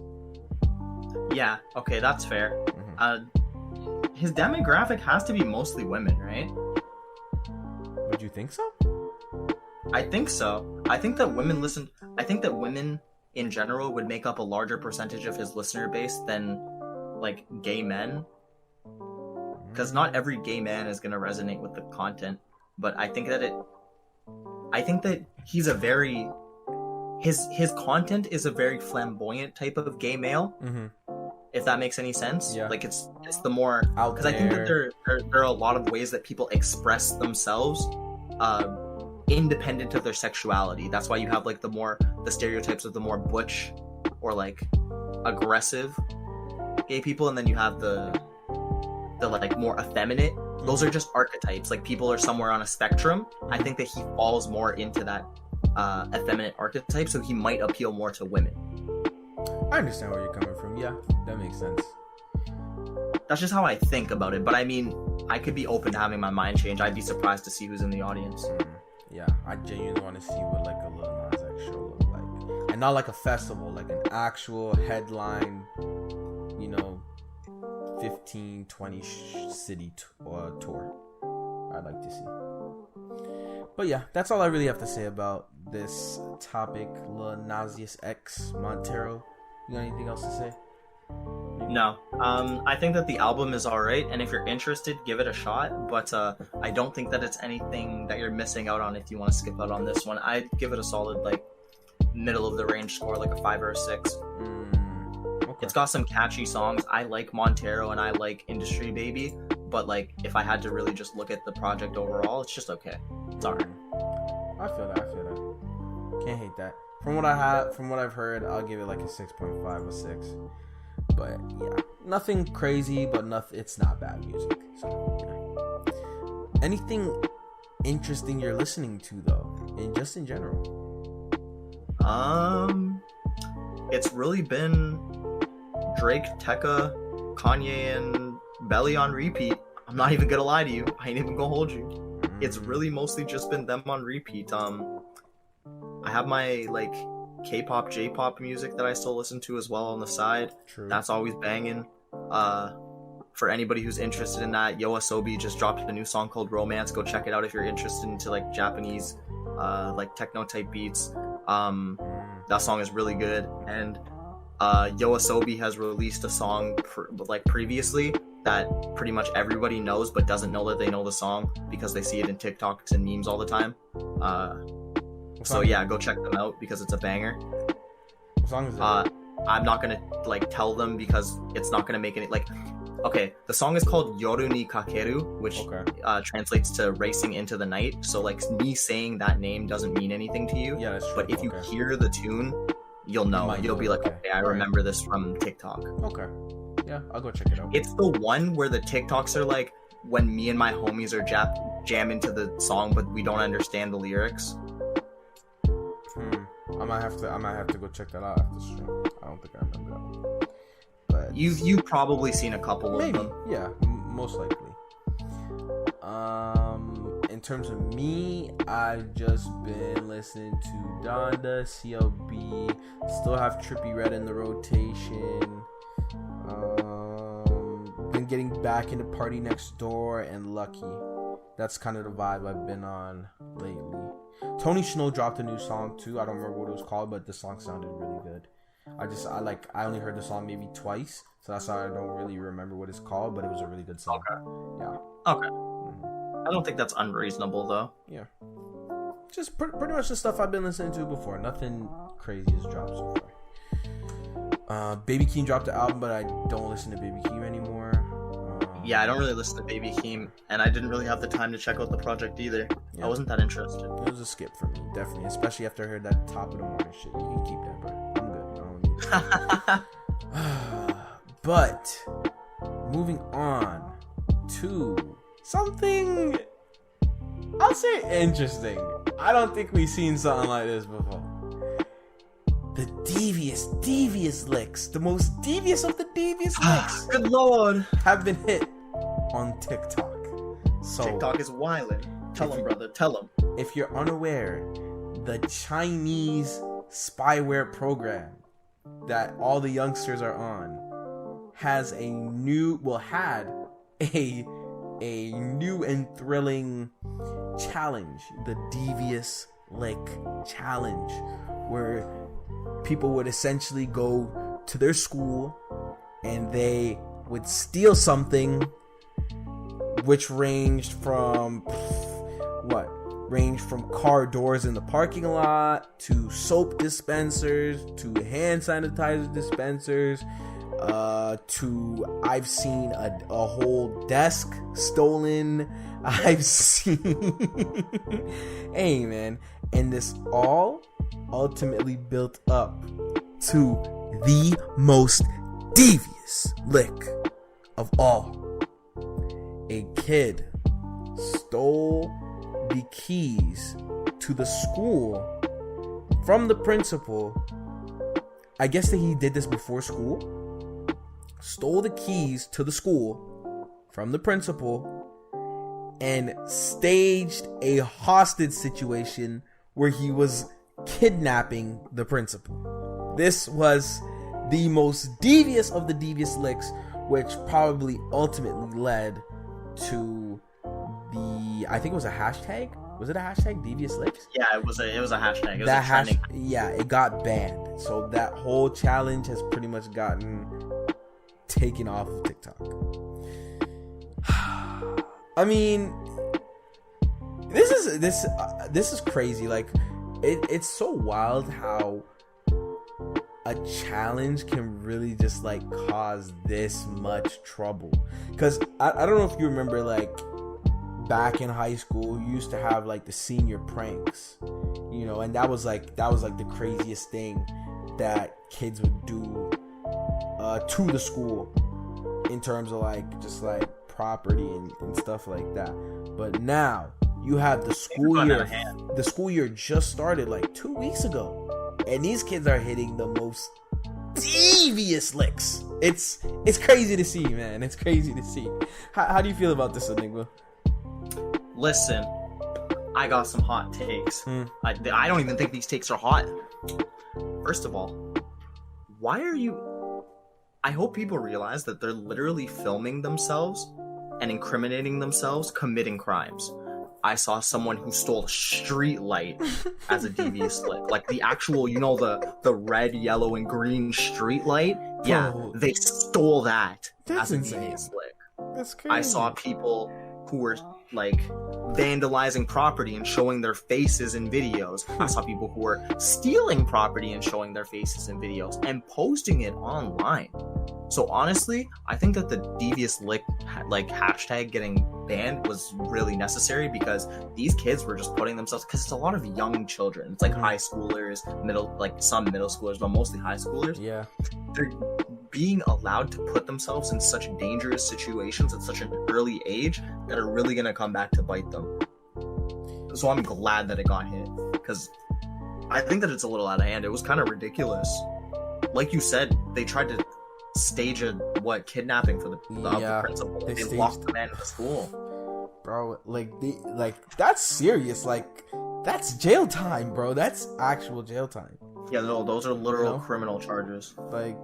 Yeah. Okay, that's fair. Mm-hmm. His demographic has to be mostly women, right? Would you think so? I think so. I think that women in general would make up a larger percentage of his listener base than like gay men, because not every gay man is going to resonate with the content, but I think that he's a very his content is a very flamboyant type of gay male. Mm-hmm. If that makes any sense. Yeah. Like it's the more, because I think that there are a lot of ways that people express themselves independent of their sexuality. That's why you have like the stereotypes of the more butch or like aggressive gay people, and then you have the like more effeminate. Those are just archetypes. Like people are somewhere on a spectrum. I think that he falls more into that effeminate archetype, so he might appeal more to women. I understand where you're coming from. Yeah, that makes sense. That's just how I think about it. But I mean, I could be open to having my mind change. I'd be surprised to see who's in the audience. Yeah, I genuinely want to see what like a Lil Nas X show look like, and not like a festival, like an actual headline, 15-20 city tour. I'd like to see. But yeah, that's all I really have to say about this topic. Lil Nas X Montero. You got anything else to say? No. I think that the album is alright, and if you're interested, give it a shot, but I don't think that it's anything that you're missing out on if you want to skip out on this one. I'd give it a solid, like, middle of the range score, like a 5 or a 6. Okay. It's got some catchy songs. I like Montero and I like Industry Baby, but, like, if I had to really just look at the project overall, it's just okay. It's alright. I feel that. Can't hate that. From what I've heard, I'll give it like a 6.5 or 6. But yeah, nothing crazy, but it's not bad music. So yeah. Anything interesting you're listening to though, just in general? It's really been Drake, Tekka, Kanye, and Belly on repeat. I'm not even gonna lie to you. I ain't even gonna hold you. It's really mostly just been them on repeat. I have my like K-pop, J-pop music that I still listen to as well on the side. True. That's always banging. For anybody who's interested in that, YOASOBI just dropped a new song called Romance. Go check it out if you're interested into like Japanese, like techno type beats. That song is really good. And YOASOBI has released a song previously that pretty much everybody knows, but doesn't know that they know the song because they see it in TikToks and memes all the time. So yeah, go check them out because it's a banger. What song is it? I'm not gonna like tell them because it's not gonna make any like. Okay, the song is called Yoru ni Kakeru, which translates to racing into the night. So like me saying that name doesn't mean anything to you. Yeah, that's true. But if you hear the tune, you'll know. You'll be like, okay, I remember this from TikTok. Okay. Yeah, I'll go check it out. It's the one where the TikToks are like when me and my homies are jam into the song, but we don't understand the lyrics. I might have to go check that out after the stream. I don't think I remember that one. But You've probably seen a couple maybe, of them. yeah, most likely. In terms of me, I've just been listening to Donda, CLB, still have Trippie Redd in the rotation. Been getting back into Party Next Door and Lucky. That's kind of the vibe I've been on lately. Tony Snow dropped a new song too. I don't remember what it was called, but the song sounded really good. I only heard the song maybe twice, so that's why I don't really remember what it's called, but it was a really good song. Okay. Yeah. Okay. I don't think that's unreasonable though. Yeah. Just pretty much the stuff I've been listening to before. Nothing crazy has dropped so far. Baby Keem dropped the album, but I don't listen to Baby Keem anymore. Yeah, I don't really listen to Baby Keem, and I didn't really have the time to check out the project either. Yeah. I wasn't that interested. It was a skip for me, definitely. Especially after I heard that top of the morning shit. You can keep that, bro. I'm good. I don't need it. But, moving on to something, I'll say interesting. I don't think we've seen something like this before. The devious licks, the most devious of the devious licks, good lord, have been hit on TikTok. So TikTok is wildin'. Tell him, brother. Tell him. If you're unaware, the Chinese spyware program that all the youngsters are on had a new and thrilling challenge, the Devious Lick Challenge, where people would essentially go to their school and they would steal something which ranged from car doors in the parking lot to soap dispensers to hand sanitizer dispensers to I've seen a whole desk stolen. I've seen hey man, and this all ultimately built up to the most devious lick of all. A kid stole the keys to the school from the principal. I guess that he did this before school. Stole the keys to the school from the principal and staged a hostage situation where he was kidnapping the principal. This was the most devious of the devious licks, which probably ultimately led to I think it was a hashtag. Was it a hashtag? Devious licks? Yeah, it was a hashtag. It was trending. Yeah, it got banned. So that whole challenge has pretty much gotten taken off of TikTok. I mean, this is crazy. Like, it's so wild how a challenge can really just like cause this much trouble. Because I don't know if you remember, like, back in high school, you used to have like the senior pranks, you know, and that was like the craziest thing that kids would do to the school in terms of like just like property and stuff like that. But now you have the school year just started like 2 weeks ago, and these kids are hitting the most devious licks. It's crazy to see, man. It's crazy to see. How do you feel about this, Enigma? Listen, I got some hot takes. I don't even think these takes are hot. First of all, why are you... I hope people realize that they're literally filming themselves and incriminating themselves committing crimes. I saw someone who stole a street light as a devious lick. Like the actual, you know, the red, yellow, and green street light? Yeah, they stole that as a devious lick. That's crazy. I saw people who were like vandalizing property and showing their faces in videos. I saw people who were stealing property and showing their faces in videos and posting it online. So honestly, I think that the devious lick like hashtag getting banned was really necessary, because these kids were just putting themselves, because it's a lot of young children. It's like high schoolers, some middle schoolers, but mostly high schoolers. Yeah. They're being allowed to put themselves in such dangerous situations at such an early age that are really going to come back to bite them. So I'm glad that it got hit, because I think that it's a little out of hand. It was kind of ridiculous. Like you said, they tried to stage a kidnapping for the of the principal. They locked the man in the school. Bro, like that's serious. Like that's jail time, bro. That's actual jail time. Yeah, no, those are literal criminal charges. Like,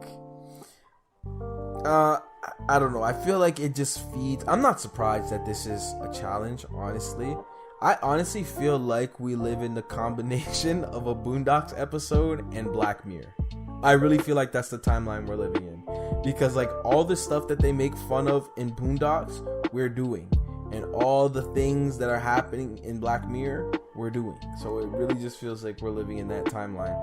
I don't know. I feel like it just feeds. I'm not surprised that this is a challenge, honestly. I honestly feel like we live in the combination of a Boondocks episode and Black Mirror. I really feel like that's the timeline we're living in. Because, like, all the stuff that they make fun of in Boondocks, we're doing. And all the things that are happening in Black Mirror, we're doing. So it really just feels like we're living in that timeline.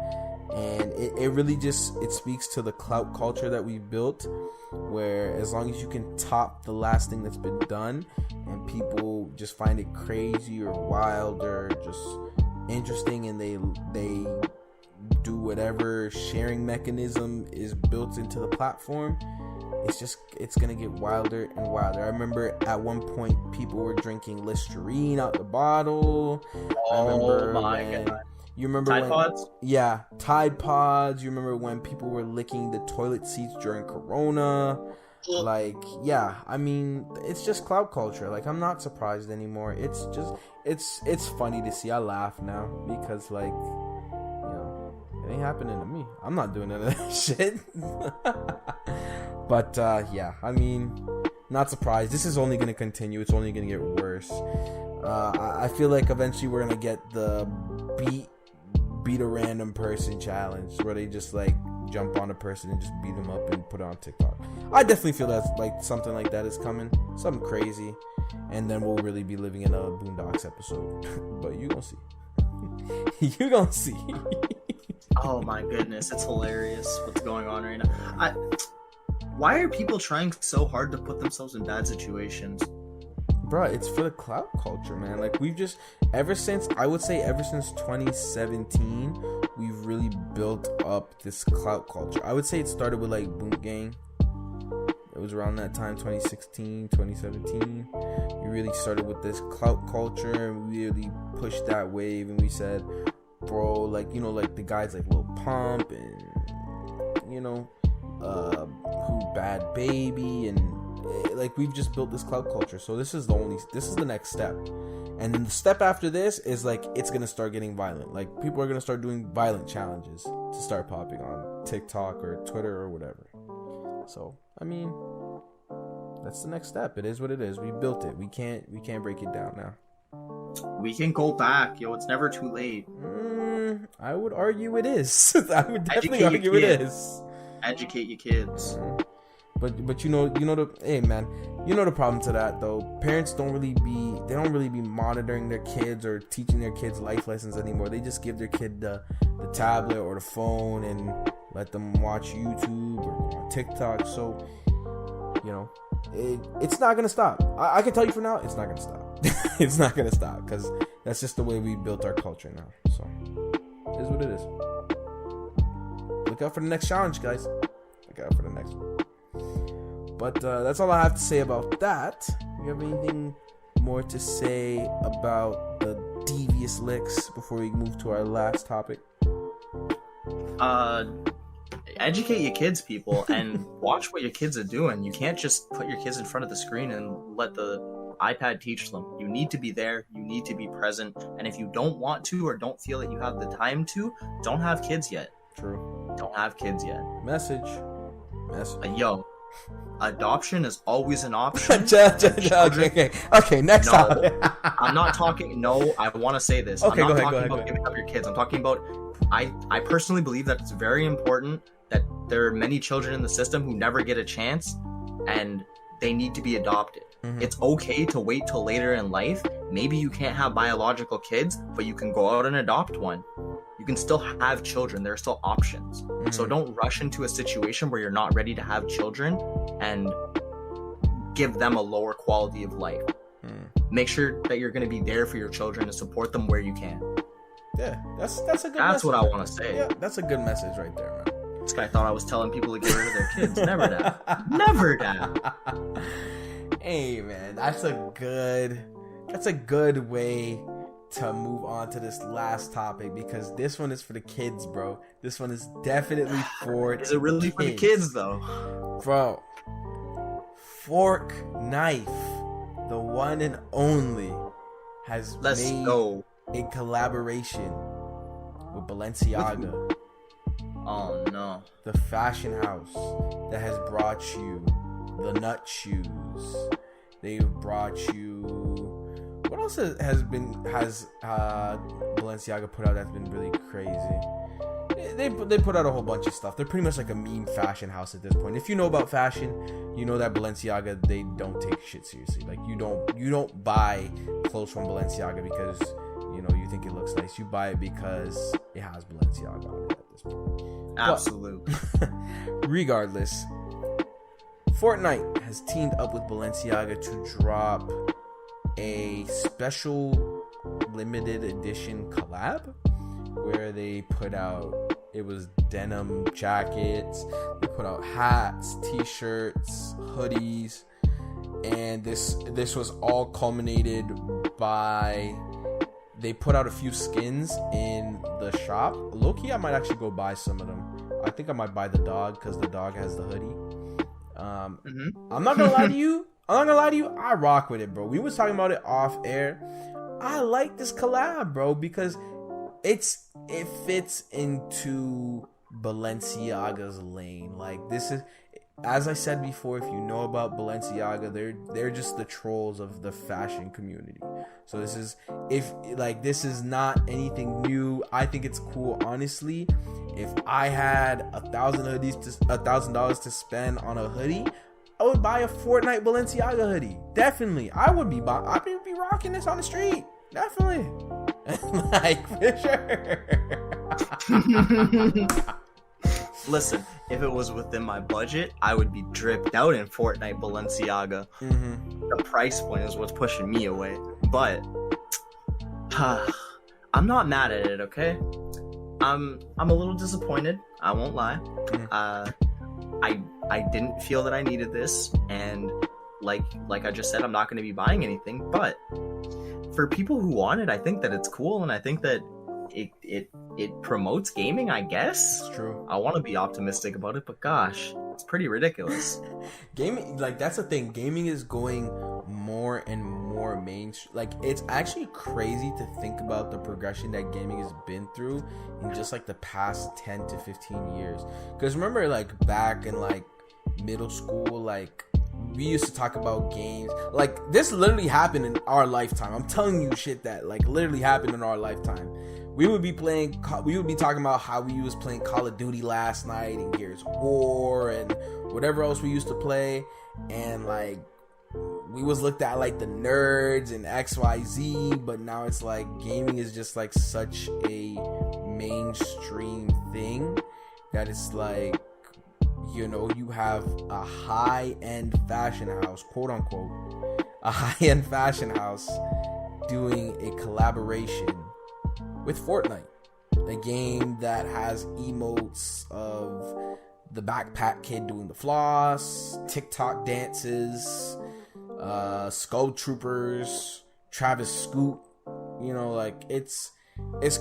And it really just, it speaks to the clout culture that we built, where as long as you can top the last thing that's been done and people just find it crazy or wild or just interesting, and they do whatever sharing mechanism is built into the platform, it's gonna get wilder and wilder. I remember at one point people were drinking Listerine out the bottle. Oh my god. You remember Tide Pods? Yeah, Tide Pods. You remember when people were licking the toilet seats during Corona? Like, yeah, I mean, it's just clout culture. Like, I'm not surprised anymore. It's just, it's funny to see. I laugh now because, like, you know, it ain't happening to me. I'm not doing none of that shit. But, yeah, I mean, not surprised. This is only going to continue. It's only going to get worse. I feel like eventually we're going to get the beat a random person challenge, where they just like jump on a person and just beat them up and put it on TikTok. I definitely feel that's like something like that is coming, something crazy, and then we'll really be living in a Boondocks episode. But you gonna see. You gonna see. Oh my goodness, it's hilarious what's going on right now. Why are people trying so hard to put themselves in bad situations? Bro, it's for the clout culture, man. Like, we've just, ever since 2017, we've really built up this clout culture. I would say it started with, like, Boom Gang. It was around that time, 2016, 2017. We really started with this clout culture, and we really pushed that wave, and we said, bro, like, you know, like, the guys like Lil Pump, and, you know, who Bad Baby, and like, we've just built this clout culture. So this is the next step, and then the step after this is like, it's gonna start getting violent. Like, people are gonna start doing violent challenges to start popping on TikTok or Twitter or whatever. So I mean, that's the next step. It is what it is. We built it. We can't break it down now. We can go back, yo. It's never too late. I would argue it is. I would definitely argue it is. Educate your kids. But you know hey man, you know the problem to that though. Parents don't really be monitoring their kids or teaching their kids life lessons anymore. They just give their kid the tablet or the phone and let them watch YouTube or go on TikTok. So, you know, it's not gonna stop. I can tell you for now, it's not gonna stop. It's not gonna stop, because that's just the way we built our culture now. So it is what it is. Look out for the next challenge, guys. Look out for the next one. But that's all I have to say about that. Do you have anything more to say about the devious licks before we move to our last topic? Educate your kids, people, and watch what your kids are doing. You can't just put your kids in front of the screen and let the iPad teach them. You need to be there. You need to be present. And if you don't want to or don't feel that you have the time to, don't have kids yet. True. Don't have kids yet. Message. Yo, adoption is always an option. Okay, next topic. I'm not talking. No, I want to say this. Okay, I'm not go talking ahead. about giving up your kids. I'm talking about. I personally believe that it's very important that there are many children in the system who never get a chance, and they need to be adopted. Mm-hmm. It's okay to wait till later in life. Maybe you can't have biological kids, but you can go out and adopt one. You can still have children. There are still options. Mm-hmm. So don't rush into a situation where you're not ready to have children and give them a lower quality of life. Make sure that you're going to be there for your children and support them where you can. Yeah, that's a good message. That's what I want to say. Yeah, that's a good message right there, man. This guy thought I was telling people to get rid of their kids. Never that. Never that. Hey, man, that's a good way to move on to this last topic, because this one is for the kids, bro. This one is definitely for Is it really for the kids, though? Bro, FORTNITE, the one and only, has made a collaboration with Balenciaga. Oh no. The fashion house that has brought you the nut shoes. They've brought you... What else has Balenciaga put out that's been really crazy? They put out a whole bunch of stuff. They're pretty much like a meme fashion house at this point. If you know about fashion, you know that Balenciaga, they don't take shit seriously. Like you don't buy clothes from Balenciaga because you think it looks nice. You buy it because it has Balenciaga on it at this point. Absolutely. Regardless, FORTNITE has teamed up with Balenciaga to drop a special limited edition collab where they put out, it was denim jackets, they put out hats, t-shirts, hoodies, and this was all culminated by, they put out a few skins in the shop. Low-key, I might actually go buy some of them. I think I might buy the dog because the dog has the hoodie. I'm not gonna lie to you, I rock with it, bro. We was talking about it off air. I like this collab, bro, because it fits into Balenciaga's lane. Like, this is, as I said before, if you know about Balenciaga, they're just the trolls of the fashion community. So this is not anything new. I think it's cool, honestly. If I had $1,000 to spend on a hoodie, I would buy a FORTNITE Balenciaga hoodie. Definitely, I would be rocking this on the street. Definitely. Like, for sure. Listen, if it was within my budget, I would be dripped out in FORTNITE Balenciaga. The price point is what's pushing me away. But I'm not mad at it, okay? I'm a little disappointed, I won't lie. I didn't feel that I needed this, and like I just said, I'm not going to be buying anything, but for people who want it, I think that it's cool, and I think that it promotes gaming, I guess. It's true. I want to be optimistic about it, but gosh, it's pretty ridiculous. Gaming, like, that's the thing. Gaming is going more and more mainstream. Like, it's actually crazy to think about the progression that gaming has been through in just like the past 10 to 15 years. Because remember, like, back in like middle school, like, we used to talk about games. Like, this literally happened in our lifetime. I'm telling you shit that like literally happened in our lifetime. We would be talking about how we was playing Call of Duty last night and Gears of War and whatever else we used to play, and like we was looked at like the nerds and XYZ, but now it's like gaming is just like such a mainstream thing that it's like, you have a high-end fashion house, quote unquote, a high-end fashion house doing a collaboration with FORTNITE, a game that has emotes of the backpack kid doing the floss, TikTok dances, Skull Troopers, Travis Scoot. Like, it's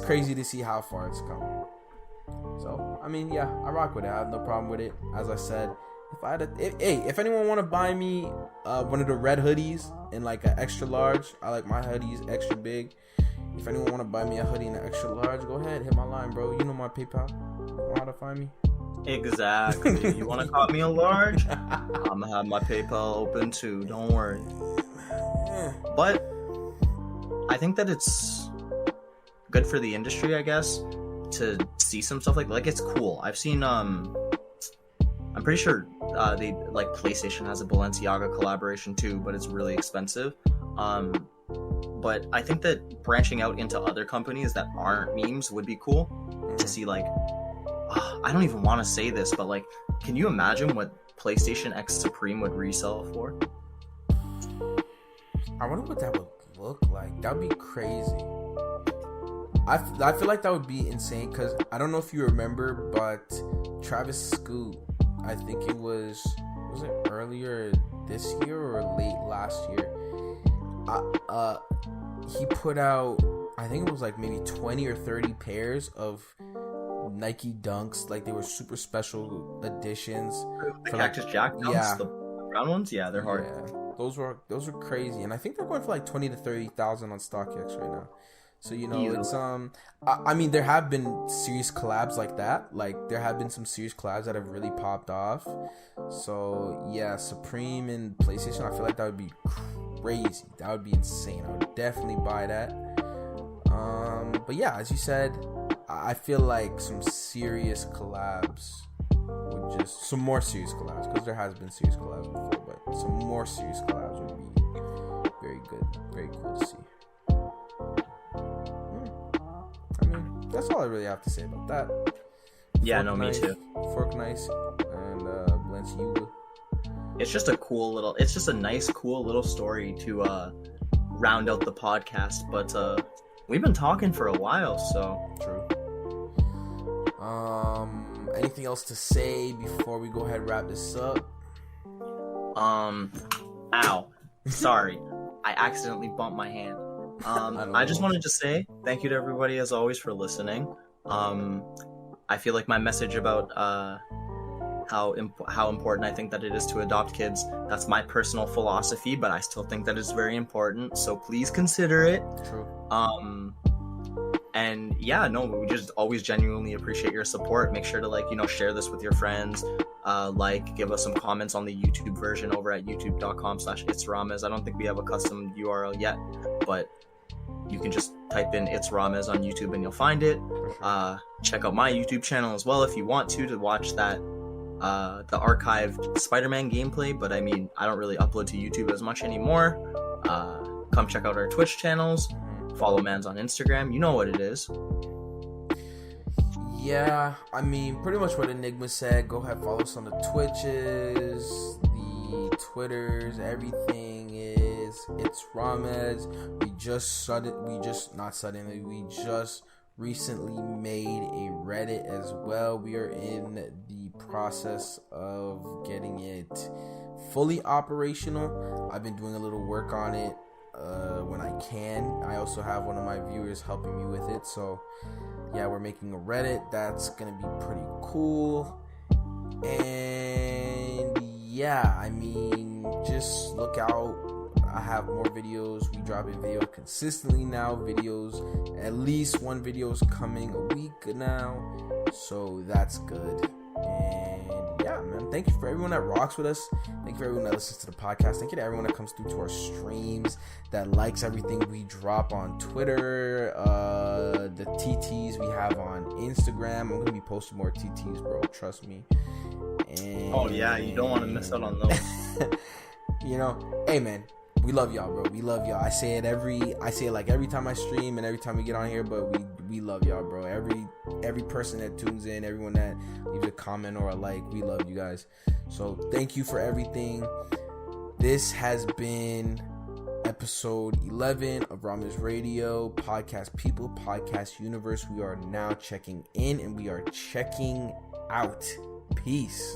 crazy to see how far it's come. So, I mean, yeah, I rock with it. I have no problem with it. As I said, if anyone want to buy me one of the red hoodies in like an extra large, I like my hoodies extra big. If anyone want to buy me a hoodie in an extra large, go ahead, hit my line, bro. You know my PayPal. You know how to find me. Exactly. If you want to cop me a large, I'm gonna have my PayPal open too. Don't worry. But I think that it's good for the industry, I guess, to see some stuff like it's cool. I've seen I'm pretty sure they like PlayStation has a Balenciaga collaboration too, but it's really expensive. But I think that branching out into other companies that aren't memes would be cool to see. Like, I don't even want to say this, but like, can you imagine what PlayStation X Supreme would resell for? I wonder what that would look like. That would be crazy. I feel like that would be insane, because I don't know if you remember, but Travis Scoot, I think it was it earlier this year or late last year? He put out, I think it was like maybe 20 or 30 pairs of Nike Dunks, like they were super special editions. The for, Cactus Jack Dunks, yeah. the brown ones, yeah, they're hard. Yeah, those were crazy, and I think they're going for like 20 to 30,000 on StockX right now. So it's I mean, there have been serious collabs like that. Like there have been some serious collabs that have really popped off. So yeah, Supreme and PlayStation, I feel like that would be crazy. That would be insane. I would definitely buy that. But yeah, as you said, I feel like some serious collabs would just some more serious collabs, because there has been serious collabs before, but some more serious collabs would be very good, very cool to see. I mean, that's all I really have to say about that. Yeah, no, me too. FORTNITE and Balenciaga. It's just a nice, cool little story to round out the podcast. But we've been talking for a while, so true. Anything else to say before we go ahead and wrap this up? Ow, sorry, I accidentally bumped my hand. I just wanted to say thank you to everybody as always for listening. I feel like my message about how important I think that it is to adopt kids, that's my personal philosophy, but I still think that it's very important, so please consider it. True. And yeah, no, we just always genuinely appreciate your support. Make sure to share this with your friends. Give us some comments on the YouTube version over at youtube.com/itsramehs. I don't think we have a custom URL yet, but you can just type in It's Ramehs on YouTube and you'll find it. Check out my YouTube channel as well if you want to watch that the archived Spider-Man gameplay, but I mean, I don't really upload to YouTube as much anymore. Come check out our Twitch channels. Follow Mans on Instagram. You know what it is. Yeah, I mean, pretty much what Enigma said. Go ahead, follow us on the Twitches, the Twitters, everything is It's Ramehs. We just recently made a Reddit as well. We are in the process of getting it fully operational. I've been doing a little work on it when I can. I also have one of my viewers helping me with it, so yeah, we're making a Reddit. That's gonna be pretty cool. And yeah, I mean, just look out. I have more videos. We drop a video consistently now. At least one video is coming a week now, so that's good. And yeah, man, thank you for everyone that rocks with us. Thank you for everyone that listens to the podcast. Thank you to everyone that comes through to our streams, that likes everything we drop on Twitter, the TTs we have on Instagram. I'm gonna be posting more TTs, bro, trust me. And oh yeah, you don't want to miss out on those. Hey man, we love y'all, bro. We love y'all. I say it every time I stream and every time we get on here, but we love y'all, bro. Every person that tunes in, everyone that leaves a comment or a like, we love you guys. So thank you for everything. This has been episode 11 of Ramehs Radio, Podcast People, Podcast Universe. We are now checking in and we are checking out. Peace.